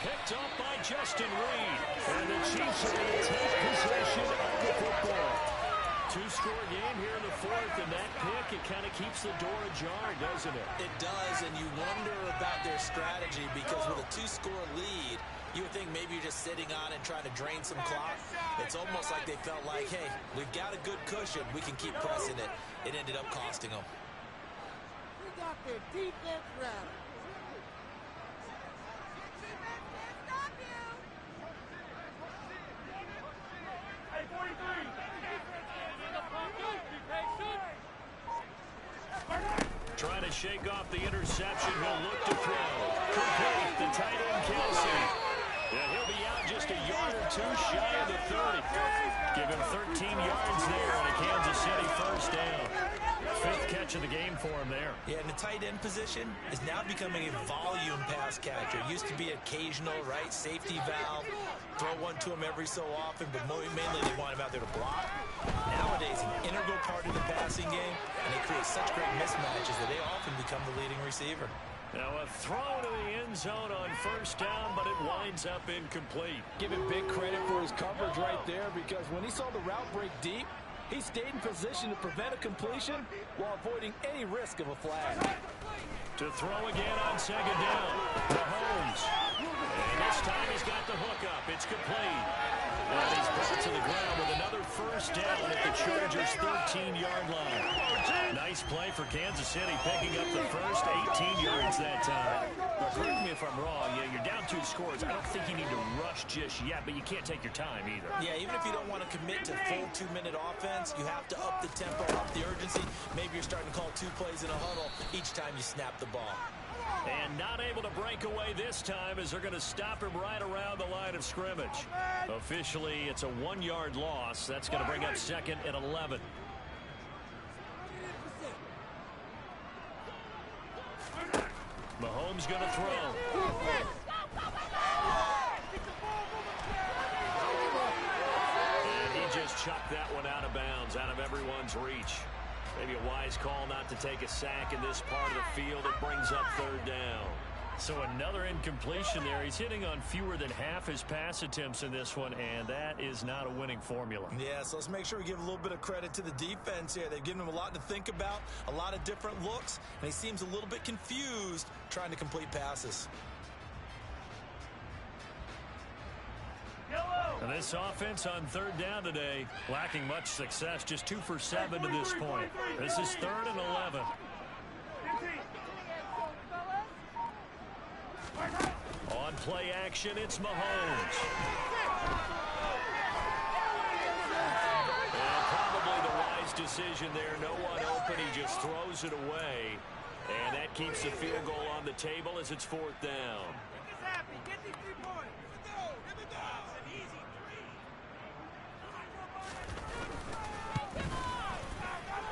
Speaker 3: Picked up by Justin Reed. And the Chiefs are going to take possession of the football. 2-score game here in the 4th, and that pick, it kind of keeps the door ajar, doesn't it?
Speaker 4: It does, and you wonder about their strategy because with a 2-score lead, you would think maybe you're just sitting on and trying to drain some clock. It's almost like they felt like, hey, we've got a good cushion. We can keep pressing it. It ended up costing them.
Speaker 7: We got their defense rattled.
Speaker 3: Trying to shake off the interception. He'll look to throw. Complete. The tight end, Kelsey. And he'll be out just a yard or 2 shy of the 30. Give him 13 yards there on a Kansas City first down. 5th catch of the game for him there.
Speaker 4: Yeah, and the tight end position is now becoming a volume pass catcher. It used to be occasional, right? Safety valve. Throw one to him every so often, but mainly they want him out there to block. Nowadays, an integral part of the passing game, and they create such great mismatches that they often become the leading receiver.
Speaker 3: Now a throw to the end zone on first down, but it winds up incomplete.
Speaker 4: Give him big credit for his coverage right there because when he saw the route break deep, he stayed in position to prevent a completion while avoiding any risk of a flag.
Speaker 3: To throw again on 2nd down, Mahomes. And this time he's got the hook up. It's complete. And he's brought to the ground with another first down at the Chargers' 13-yard line. Nice play for Kansas City, picking up the first 18 yards that time. Now, correct me if I'm wrong. Yeah, you're down 2 scores. I don't think you need to rush just yet, but you can't take your time either.
Speaker 4: Yeah, even if you don't want to commit to full 2-minute offense, you have to up the tempo, up the urgency. Maybe you're starting to call 2 plays in a huddle each time you snap the ball.
Speaker 3: And not able to break away this time as they're going to stop him right around the line of scrimmage. Officially, it's a 1-yard loss. That's going to bring up 2nd and 11. Mahomes going to throw. And he just chucked that one out of bounds, out of everyone's reach. Maybe a wise call not to take a sack in this part of the field. It brings up third down. So another incompletion there. He's hitting on fewer than half his pass attempts in this one, and that is not a winning formula.
Speaker 4: Yeah, so let's make sure we give a little bit of credit to the defense here. They've given him a lot to think about, a lot of different looks, and he seems a little bit confused trying to complete passes.
Speaker 3: And this offense on third down today, lacking much success, just 2 for 7 to this point. This is 3rd and 11. On play action, it's Mahomes. And probably the wise decision there. No one open. He just throws it away. And that keeps the field goal on the table as it's 4th down.
Speaker 5: Get these 3 points.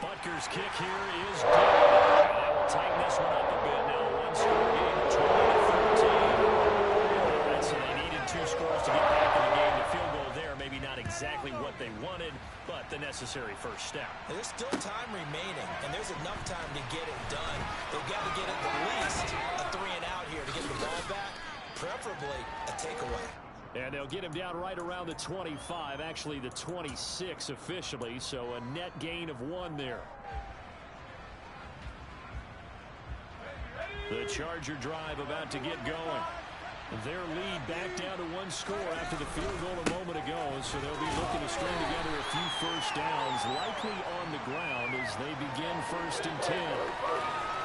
Speaker 3: Butker's kick here is good. And that will tighten this one up a bit now. 1-score game, 20-13. Right, so they needed 2 scores to get back in the game. The field goal there, maybe not exactly what they wanted, but the necessary first step.
Speaker 4: There's still time remaining, and there's enough time to get it done. They've got to get at least a 3-and-out here to get the ball back, preferably a takeaway.
Speaker 3: And they'll get him down right around the 25, actually the 26 officially, so a net gain of 1 there. The Charger drive about to get going. Their lead back down to 1 score after the field goal a moment ago, so they'll be looking to string together a few first downs, likely on the ground as they begin 1st and 10.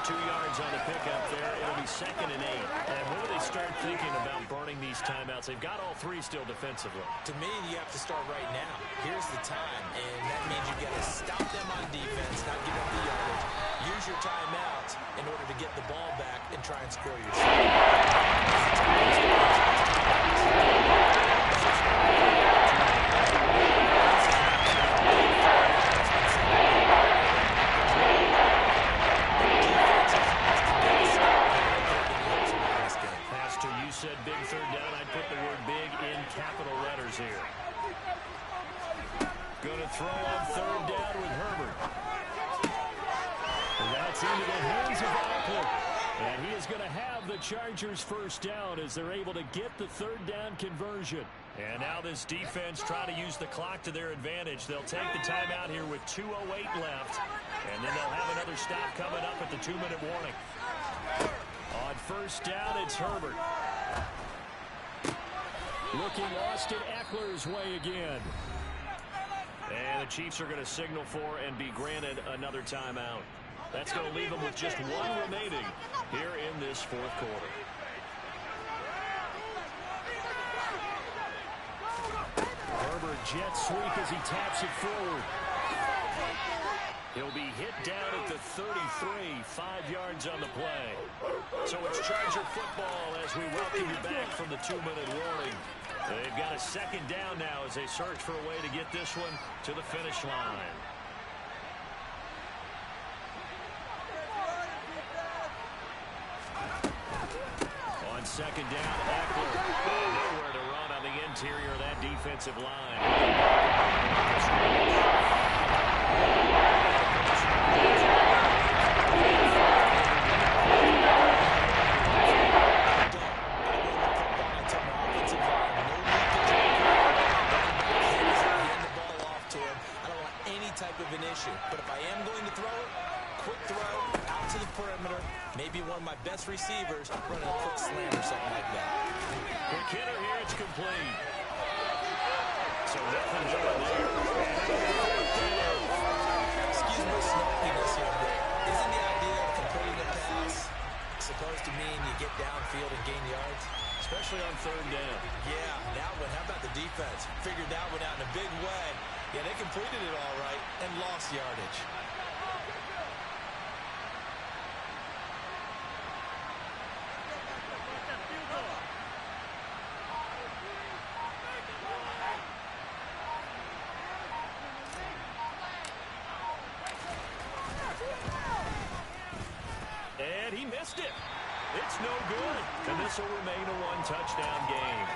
Speaker 3: 2 yards on the pickup there. It'll be 2nd and 8. And when do they start thinking about burning these timeouts? They've got all 3 still defensively.
Speaker 4: To me, you have to start right now. Here's the time, and that means you've got to stop them on defense, not give up the yardage. Use your timeouts in order to get the ball back and try and score yourself.
Speaker 3: Said big 3rd down. I'd put the word big in capital letters here. Going to throw on 3rd down with Herbert. And that's into the hands of Eckler. And he is going to have the Chargers first down as they're able to get the 3rd down conversion. And now this defense trying to use the clock to their advantage. They'll take the timeout here with 2:08 left. And then they'll have another stop coming up at the 2-minute warning. On 1st down, it's Herbert. Looking Austin Eckler's way again. And the Chiefs are going to signal for and be granted another timeout. That's going to leave them with just 1 remaining here in this 4th quarter. Herbert jet sweep as he taps it forward. He'll be hit down at the 33, 5 yards on the play. So it's Charger football as we welcome you back from the 2-minute warning. They've got a 2nd down now as they search for a way to get this one to the finish line. On 2nd down, Eckler. Nowhere to run on the interior of that defensive line.
Speaker 4: Of an issue, but if I am going to throw it, quick throw out to the perimeter, maybe one of my best receivers running a quick slam or something like that.
Speaker 3: Quick hitter here, it's complete. So nothing doing there.
Speaker 4: Excuse my snappiness here, but isn't the idea of completing a pass supposed to mean you get downfield and gain yards?
Speaker 3: Especially on 3rd down.
Speaker 4: Yeah, that one. How about the defense? Figured that one out in a big way. Yeah, they completed it all right and lost yardage.
Speaker 3: And he missed it. It's no good. And this will remain a 1-touchdown game.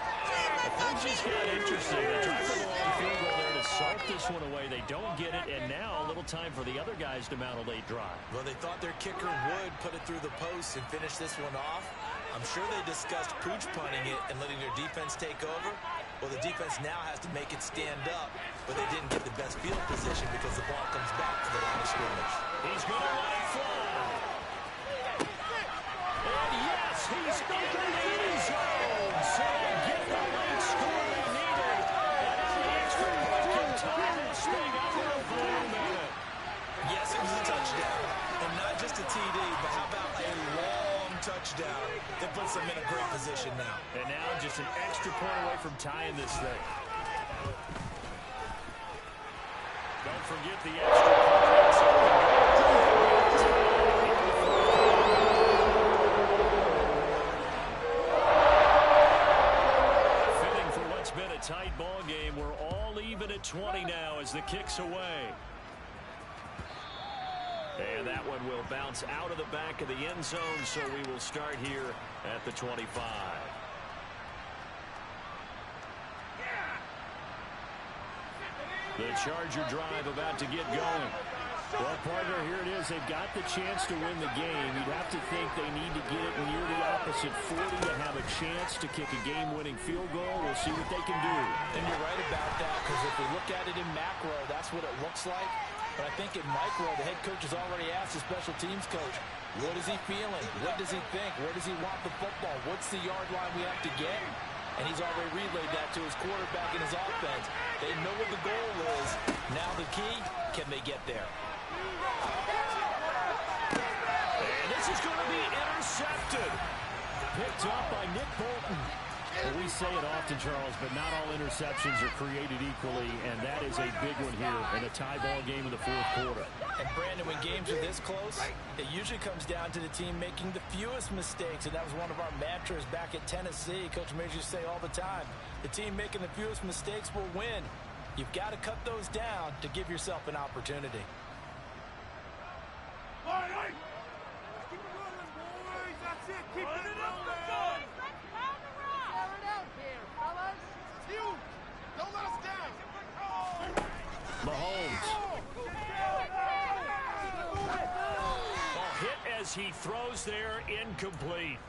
Speaker 3: Things just got interesting. They tried for the long field goal there to salt this one away. They don't get it, and now a little time for the other guys to mount a late drive.
Speaker 4: Well, they thought their kicker would put it through the post and finish this one off. I'm sure they discussed pooch punting it and letting their defense take over. Well, the defense now has to make it stand up, but they didn't get the best field position because the ball comes back to the line of scrimmage.
Speaker 3: He's going to let it fly. And yes, he's in the end zone. So they get the late score they needed. And now the extra point can tie this thing up in a blue minute.
Speaker 4: Yes, it was a touchdown. And not just a TD, but how about a long touchdown that puts them in a great position now.
Speaker 3: And now just an extra point away from tying this thing. Don't forget the extra point. Fitting for what's been a tight ball game. We're all even at 20 now as the kick's away. And that one will bounce out of the back of the end zone, so we will start here at the 25. The Charger drive about to get going. Well, partner, here it is. They've got the chance to win the game. You'd have to think they need to get it near the opposite 40 to have a chance to kick a game-winning field goal. We'll see what they can do.
Speaker 4: And you're right about that, because if we look at it in macro, that's what it looks like. But I think in micro, the head coach has already asked the special teams coach, what is he feeling? What does he think? Where does he want the football? What's the yard line we have to get? And he's already relayed that to his quarterback and his offense. They know what the goal is. Now the key, can they get there?
Speaker 3: And this is going to be intercepted. Picked up by Nick Bolton. Well, we say it often, Charles, but not all interceptions are created equally, and that is a big one here in a tie ball game in the fourth quarter.
Speaker 4: And, Brandon, when games are this close, it usually comes down to the team making the fewest mistakes, and that was one of our mantras back at Tennessee. Coach Major say all the time, the team making the fewest mistakes will win. You've got to cut those down to give yourself an opportunity.
Speaker 5: Keep it rolling, boys. That's it. Keep it rolling. Don't let us down.
Speaker 3: Mahomes. Hit as he throws there, incomplete.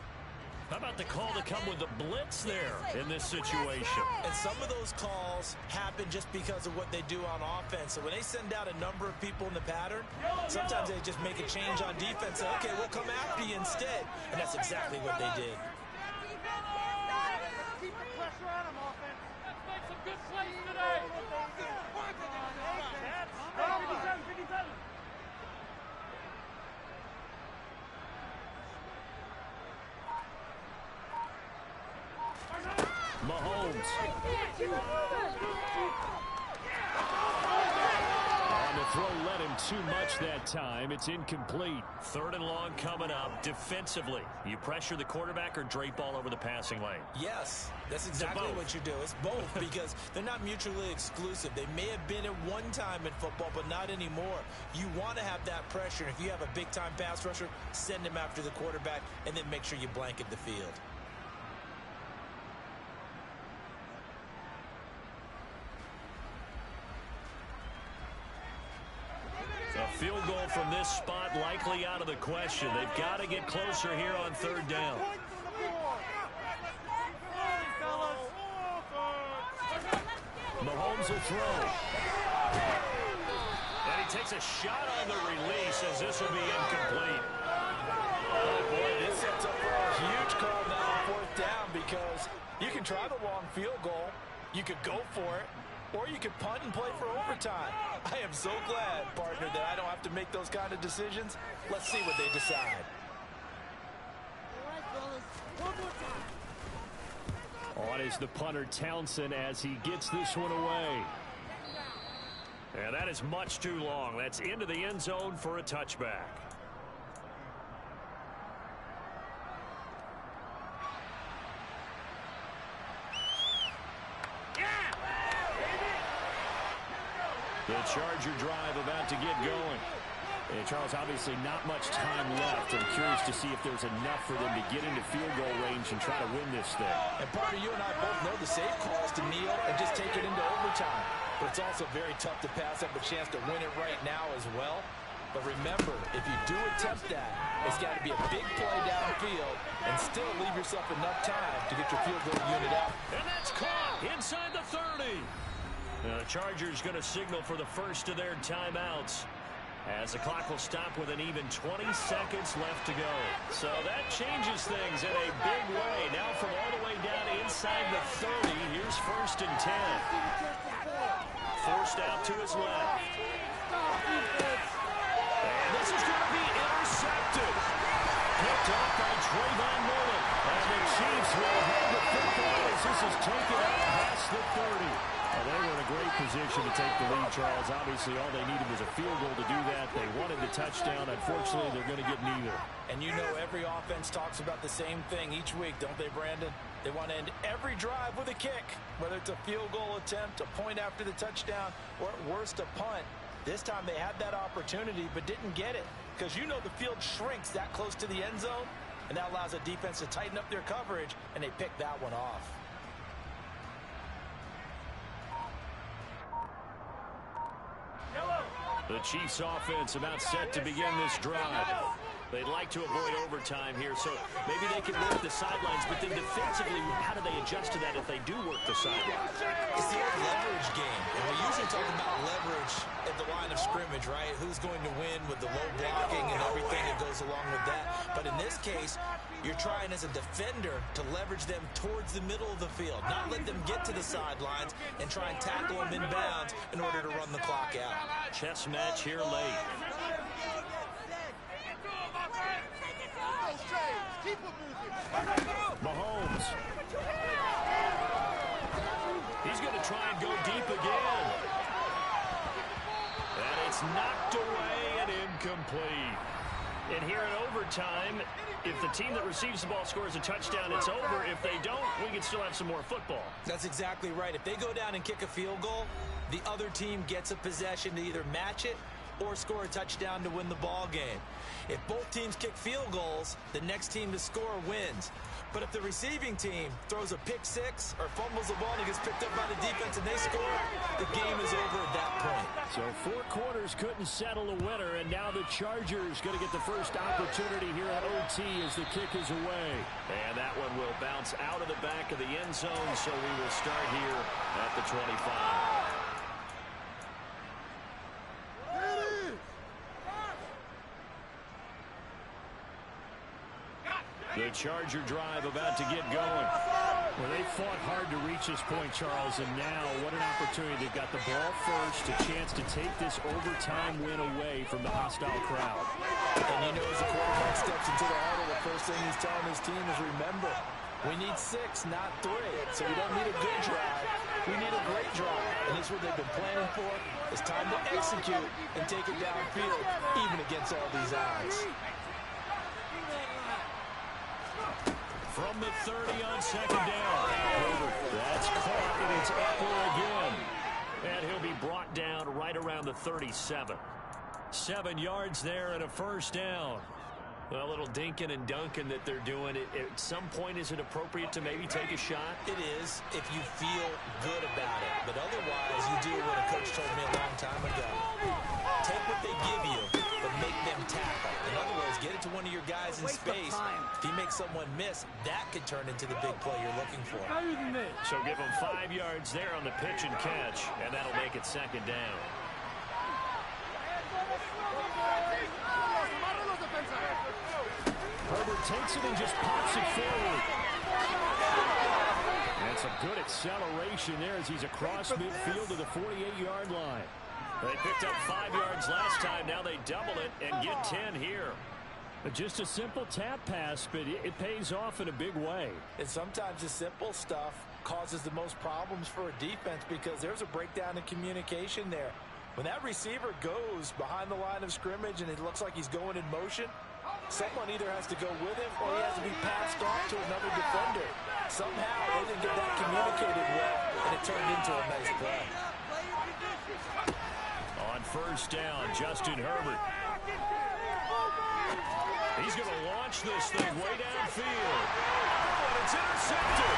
Speaker 3: How about the call to come with the blitz there in this situation?
Speaker 4: And some of those calls happen just because of what they do on offense. So when they send out a number of people in the pattern, sometimes they just make a change on defense. Say, okay, we'll come after you instead. And that's exactly what they did.
Speaker 5: Keep the pressure on them, offense. Let's make some good plays today. 57.
Speaker 3: Mahomes. On the throw led him too much that time. It's incomplete. 3rd and long coming up. Defensively, you pressure the quarterback or drape all over the passing lane?
Speaker 4: Yes, that's exactly what you do. It's both because they're not mutually exclusive. They may have been at one time in football, but not anymore. You want to have that pressure. If you have a big-time pass rusher, send him after the quarterback, and then make sure you blanket the field.
Speaker 3: A field goal from this spot likely out of the question. They've got to get closer here on 3rd down. Mahomes will throw. And he takes a shot on the release as this will be incomplete.
Speaker 4: Oh, boy, this sets up for a huge call now on 4th down because you can try the long field goal. You could go for it. Or you could punt and play for overtime. I am so glad, partner, that I don't have to make those kind of decisions. Let's see what they decide.
Speaker 7: All right, fellas. One more time.
Speaker 3: On is the punter, Townsend, as he gets this one away. And that is much too long. That's into the end zone for a touchback. The Charger drive about to get going. And Charles, obviously not much time left. I'm curious to see if there's enough for them to get into field goal range and try to win this thing.
Speaker 4: And partner, you and I both know the safe call is to kneel and just take it into overtime. But it's also very tough to pass up a chance to win it right now as well. But remember, if you do attempt that, it's got to be a big play downfield and still leave yourself enough time to get your field goal unit out.
Speaker 3: And that's caught inside the 30. The Chargers going to signal for the first of their timeouts, as the clock will stop with an even 20 seconds left to go. So that changes things in a big way. Now from all the way down inside the 30, here's 1st and 10. Forced out to his left. And this is going to be intercepted. Picked off by Trayvon Mullen. And the Chiefs will have the football as this is taken out past the 30. Well, they were in a great position to take the lead, Charles. Obviously, all they needed was a field goal to do that. They wanted the touchdown. Unfortunately, they're going to get neither.
Speaker 4: And you know every offense talks about the same thing each week, don't they, Brandon? They want to end every drive with a kick, whether it's a field goal attempt, a point after the touchdown, or at worst, a punt. This time they had that opportunity but didn't get it, because you know the field shrinks that close to the end zone, and that allows a defense to tighten up their coverage, and they pick that one off.
Speaker 3: The Chiefs offense about set to begin this drive. They'd like to avoid overtime here, so maybe they can work the sidelines, but then defensively, how do they adjust to that if they do work the sidelines?
Speaker 4: It's the old leverage game, and we usually talk about leverage at the line of scrimmage, right? Who's going to win with the low blocking and everything that goes along with that. But in this case, you're trying as a defender to leverage them towards the middle of the field, not let them get to the sidelines and try and tackle them in bounds in order to run the clock out.
Speaker 3: Chess match here late. Mahomes. He's going to try and go deep again. And it's knocked away and incomplete. And here in overtime, if the team that receives the ball scores a touchdown, it's over. If they don't, we can still have some more football.
Speaker 4: That's exactly right. If they go down and kick a field goal, the other team gets a possession to either match it or score a touchdown to win the ball game. If both teams kick field goals, the next team to score wins. But if the receiving team throws a pick six or fumbles the ball and it gets picked up by the defense and they score, the game is over at that point.
Speaker 3: So 4 quarters couldn't settle a winner, and now the Chargers going to get the first opportunity here at OT as the kick is away. And that one will bounce out of the back of the end zone, so we will start here at the 25. The Charger drive about to get going. Well, they fought hard to reach this point, Charles, and now what an opportunity. They've got the ball first, a chance to take this overtime win away from the hostile crowd.
Speaker 4: And you know, as the quarterback steps into the huddle, the first thing he's telling his team is, remember, we need 6, not 3. So we don't need a good drive. We need a great drive. And this is what they've been planning for. It's time to execute and take it downfield, even against all these odds.
Speaker 3: From the 30 on second down. That's caught, and it's Eckler again. And he'll be brought down right around the 37. 7 yards there and a first down. A little dinking and dunking that they're doing. At some point, is it appropriate to maybe take a shot?
Speaker 4: It is, if you feel good about it. But otherwise, you do what a coach told me a long time ago. Take what they give you, but make them tackle. In other words, get it to one of your guys in space. If you make someone miss, that could turn into the big play you're looking for.
Speaker 3: So give them 5 yards there on the pitch and catch, and that'll make it second down. Herbert takes it and just pops it forward. And some good acceleration there as he's across midfield to the 48-yard line. They picked up 5 yards last time. Now they double it and get 10 here. Just a simple tap pass, but it pays off in a big way.
Speaker 4: And sometimes the simple stuff causes the most problems for a defense because there's a breakdown in communication there. When that receiver goes behind the line of scrimmage and it looks like he's going in motion, someone either has to go with him or he has to be passed off to another defender. Somehow they didn't get that communicated well, and it turned into a nice play.
Speaker 3: On first down, Justin Herbert. He's going to launch this thing way downfield. Oh, and it's intercepted.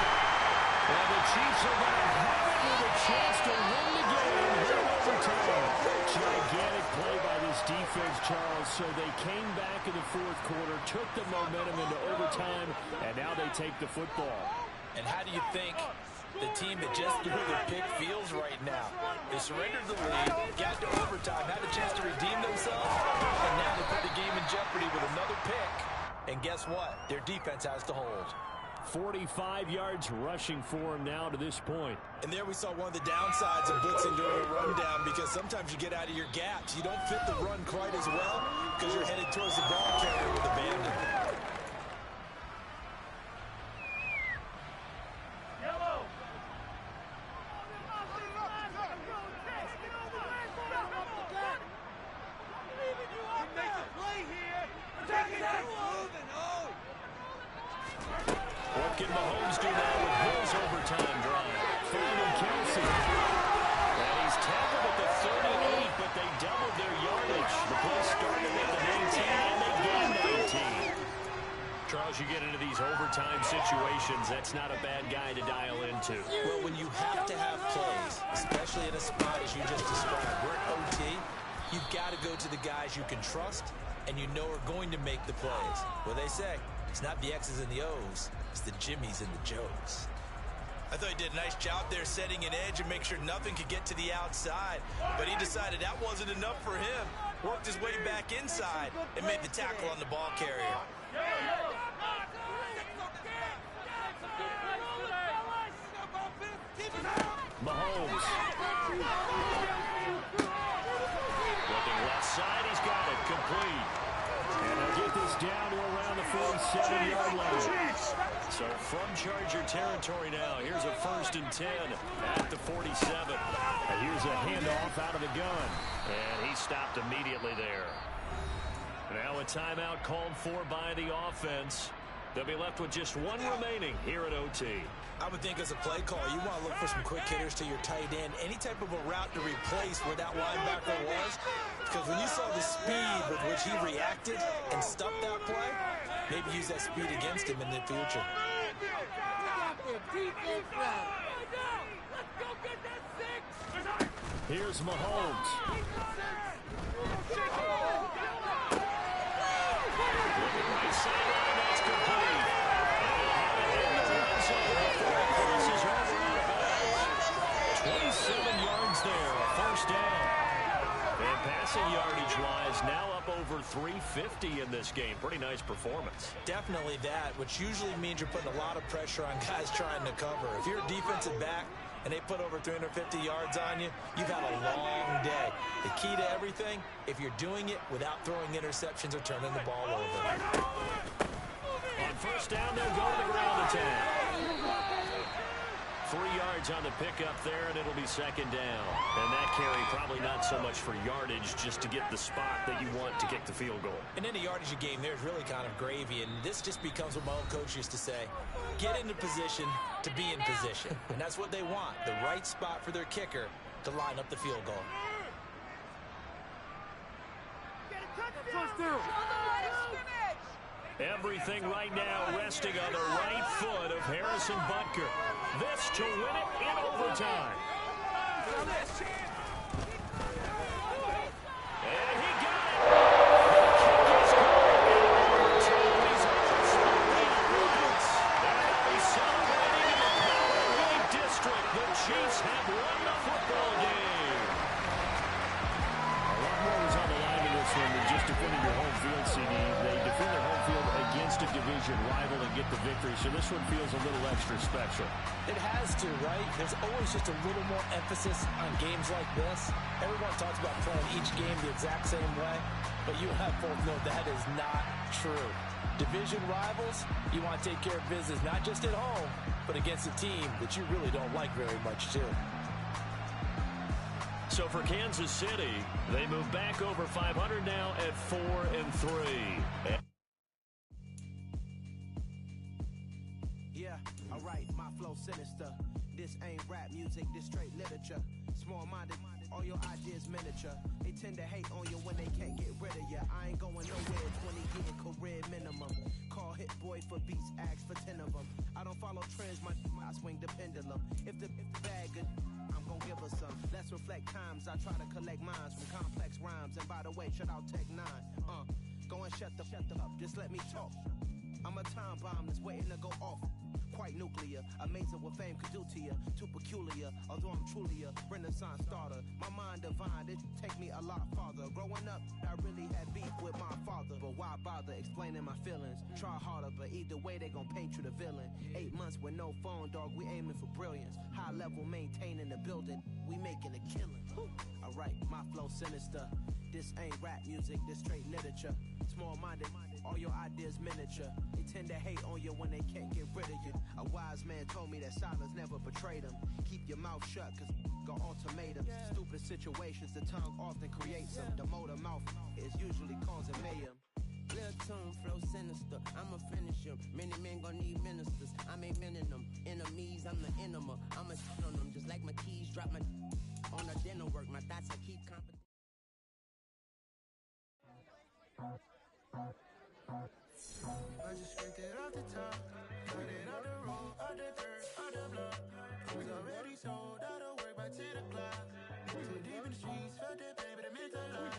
Speaker 3: And the Chiefs are going to have it with a chance to win the game here in overtime. Gigantic play by this defense, Charles. So they came back in the fourth quarter, took the momentum into overtime, and now they take the football.
Speaker 4: And how do you think the team that just threw the pick feels right now? They surrendered the lead, got to overtime, had a chance to redeem themselves, and now they put the game in jeopardy with another pick. And guess what? Their defense has to hold.
Speaker 3: 45 yards rushing for him now to this point.
Speaker 4: And there we saw one of the downsides of blitzing during a rundown, because sometimes you get out of your gaps. You don't fit the run quite as well because you're headed towards the ball carrier with abandon.
Speaker 3: What can Mahomes do now with his overtime drive? Finding Kelsey. And he's tackled at the 38, but they doubled their yardage. The play started at the 19, and they gained 19. Charles, you get into these overtime situations, that's not a bad guy to dial into.
Speaker 4: Well, when you have to have plays, especially in a spot as you just described, we're at OT, you've got to go to the guys you can trust and you know are going to make the plays. What they say, it's not the X's and the O's, it's the Jimmies and the Joes. I thought he did a nice job there setting an edge and make sure nothing could get to the outside. But he decided that wasn't enough for him. Worked his way back inside and made the tackle on the ball carrier.
Speaker 3: Mahomes. Looking left side, he's got it, complete. And they'll get this down to around the 47-yard line. So from Charger territory now, here's a 1st and 10 at the 47. And here's a handoff out of the gun. And he stopped immediately there. Now a timeout called for by the offense. They'll be left with just one remaining here at OT.
Speaker 4: I would think as a play call, you want to look for some quick hitters to your tight end. Any type of a route to replace where that linebacker was. Because when you saw the speed with which he reacted and stuffed that play, maybe use that speed against him in the future.
Speaker 3: Here's Mahomes. Looking right sideline, that's complete. Crosses over out of bounds. 27 yards there, a 1st down. And passing yardage-wise, now up over 350 in this game. Pretty nice performance.
Speaker 4: Definitely that, which usually means you're putting a lot of pressure on guys trying to cover. If you're a defensive back and they put over 350 yards on you, you've had a long day. The key to everything, if you're doing it without throwing interceptions or turning the ball over.
Speaker 3: On 1st down, they'll go to the ground attack. 3 yards on the pickup there, and it'll be 2nd down. And that carry probably not so much for yardage, just to get the spot that you want to kick the field goal.
Speaker 4: And in a yardage game, there's really kind of gravy, and this just becomes what my own coach used to say, get into position to be in position. And that's what they want, the right spot for their kicker to line up the field goal.
Speaker 3: Everything right now resting on the right foot of Harrison Butker. This to win it in overtime. And he got it. The kick is good in overtime. He's overspotting Roots. And they'll be celebrating in the Power League District. The Chiefs have won the football game. A lot more was on the line in this one than just defending your home field, CD. They defend their home field against a division rival and get the victory, so this one feels a little extra special.
Speaker 4: It has to, right? There's always just a little more emphasis on games like this. Everyone talks about playing each game the exact same way, but you and I both know that is not true. Division rivals, you want to take care of business, not just at home, but against a team that you really don't like very much, too.
Speaker 3: So for Kansas City, they move back over 500 now at 4-3.
Speaker 8: Yeah, alright, my flow sinister. This ain't rap music, this straight literature. Small-minded, all your ideas miniature. They tend to hate on you when they can't get rid of you. I ain't going nowhere, 20 getting career for beats, ask for 10 of them. I don't follow trends, I swing the pendulum. If the bag good, I'm gon' give her some. Let's reflect times, I try to collect minds from complex rhymes. And by the way, shut out Tech 9. Go and shut the up, just let me talk. I'm a time bomb that's waiting to go off. Quite nuclear, amazing what fame could do to you. Too peculiar, although I'm truly a renaissance starter. My mind divine, it take me a lot farther. Growing up, I really had beef with my father. But why bother explaining my feelings? Try harder, but either way they gon' paint you the villain. 8 months with no phone, dog, we aiming for brilliance. High level, maintaining the building, we making a killing. Alright, my flow sinister. This ain't rap music, this straight literature. Small-minded, all your ideas miniature. They tend to hate on you when they can't get rid of you. A wise man told me that silence never betrayed him. Keep your mouth shut, cause got ultimatums. Stupid situations, the tongue often creates them. The motor mouth is usually causing mayhem.
Speaker 9: Real tune, flow sinister, I'ma finish him. Many men gon' need ministers, I'm aiming them. Enemies, I'm the enema, I'ma sit on them. Just like my keys, drop my on the dinner work. My thoughts, I keep confident.
Speaker 10: I just scraped it off the top, cut it out the road, out the dirt, out the block. It was already sold, out of work by 10 o'clock. Too deep in the streets, felt that pain, but it meant a lot.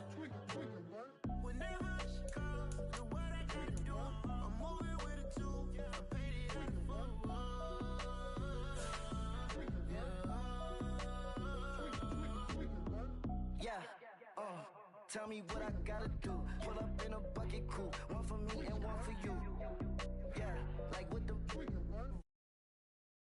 Speaker 10: Whenever she calls, do what I gotta do. I'm moving with a two, I paid it out the full.
Speaker 11: Yeah, tell me what I gotta do. Pull up in a bucket crew, one for me and one for you. Yeah, like what the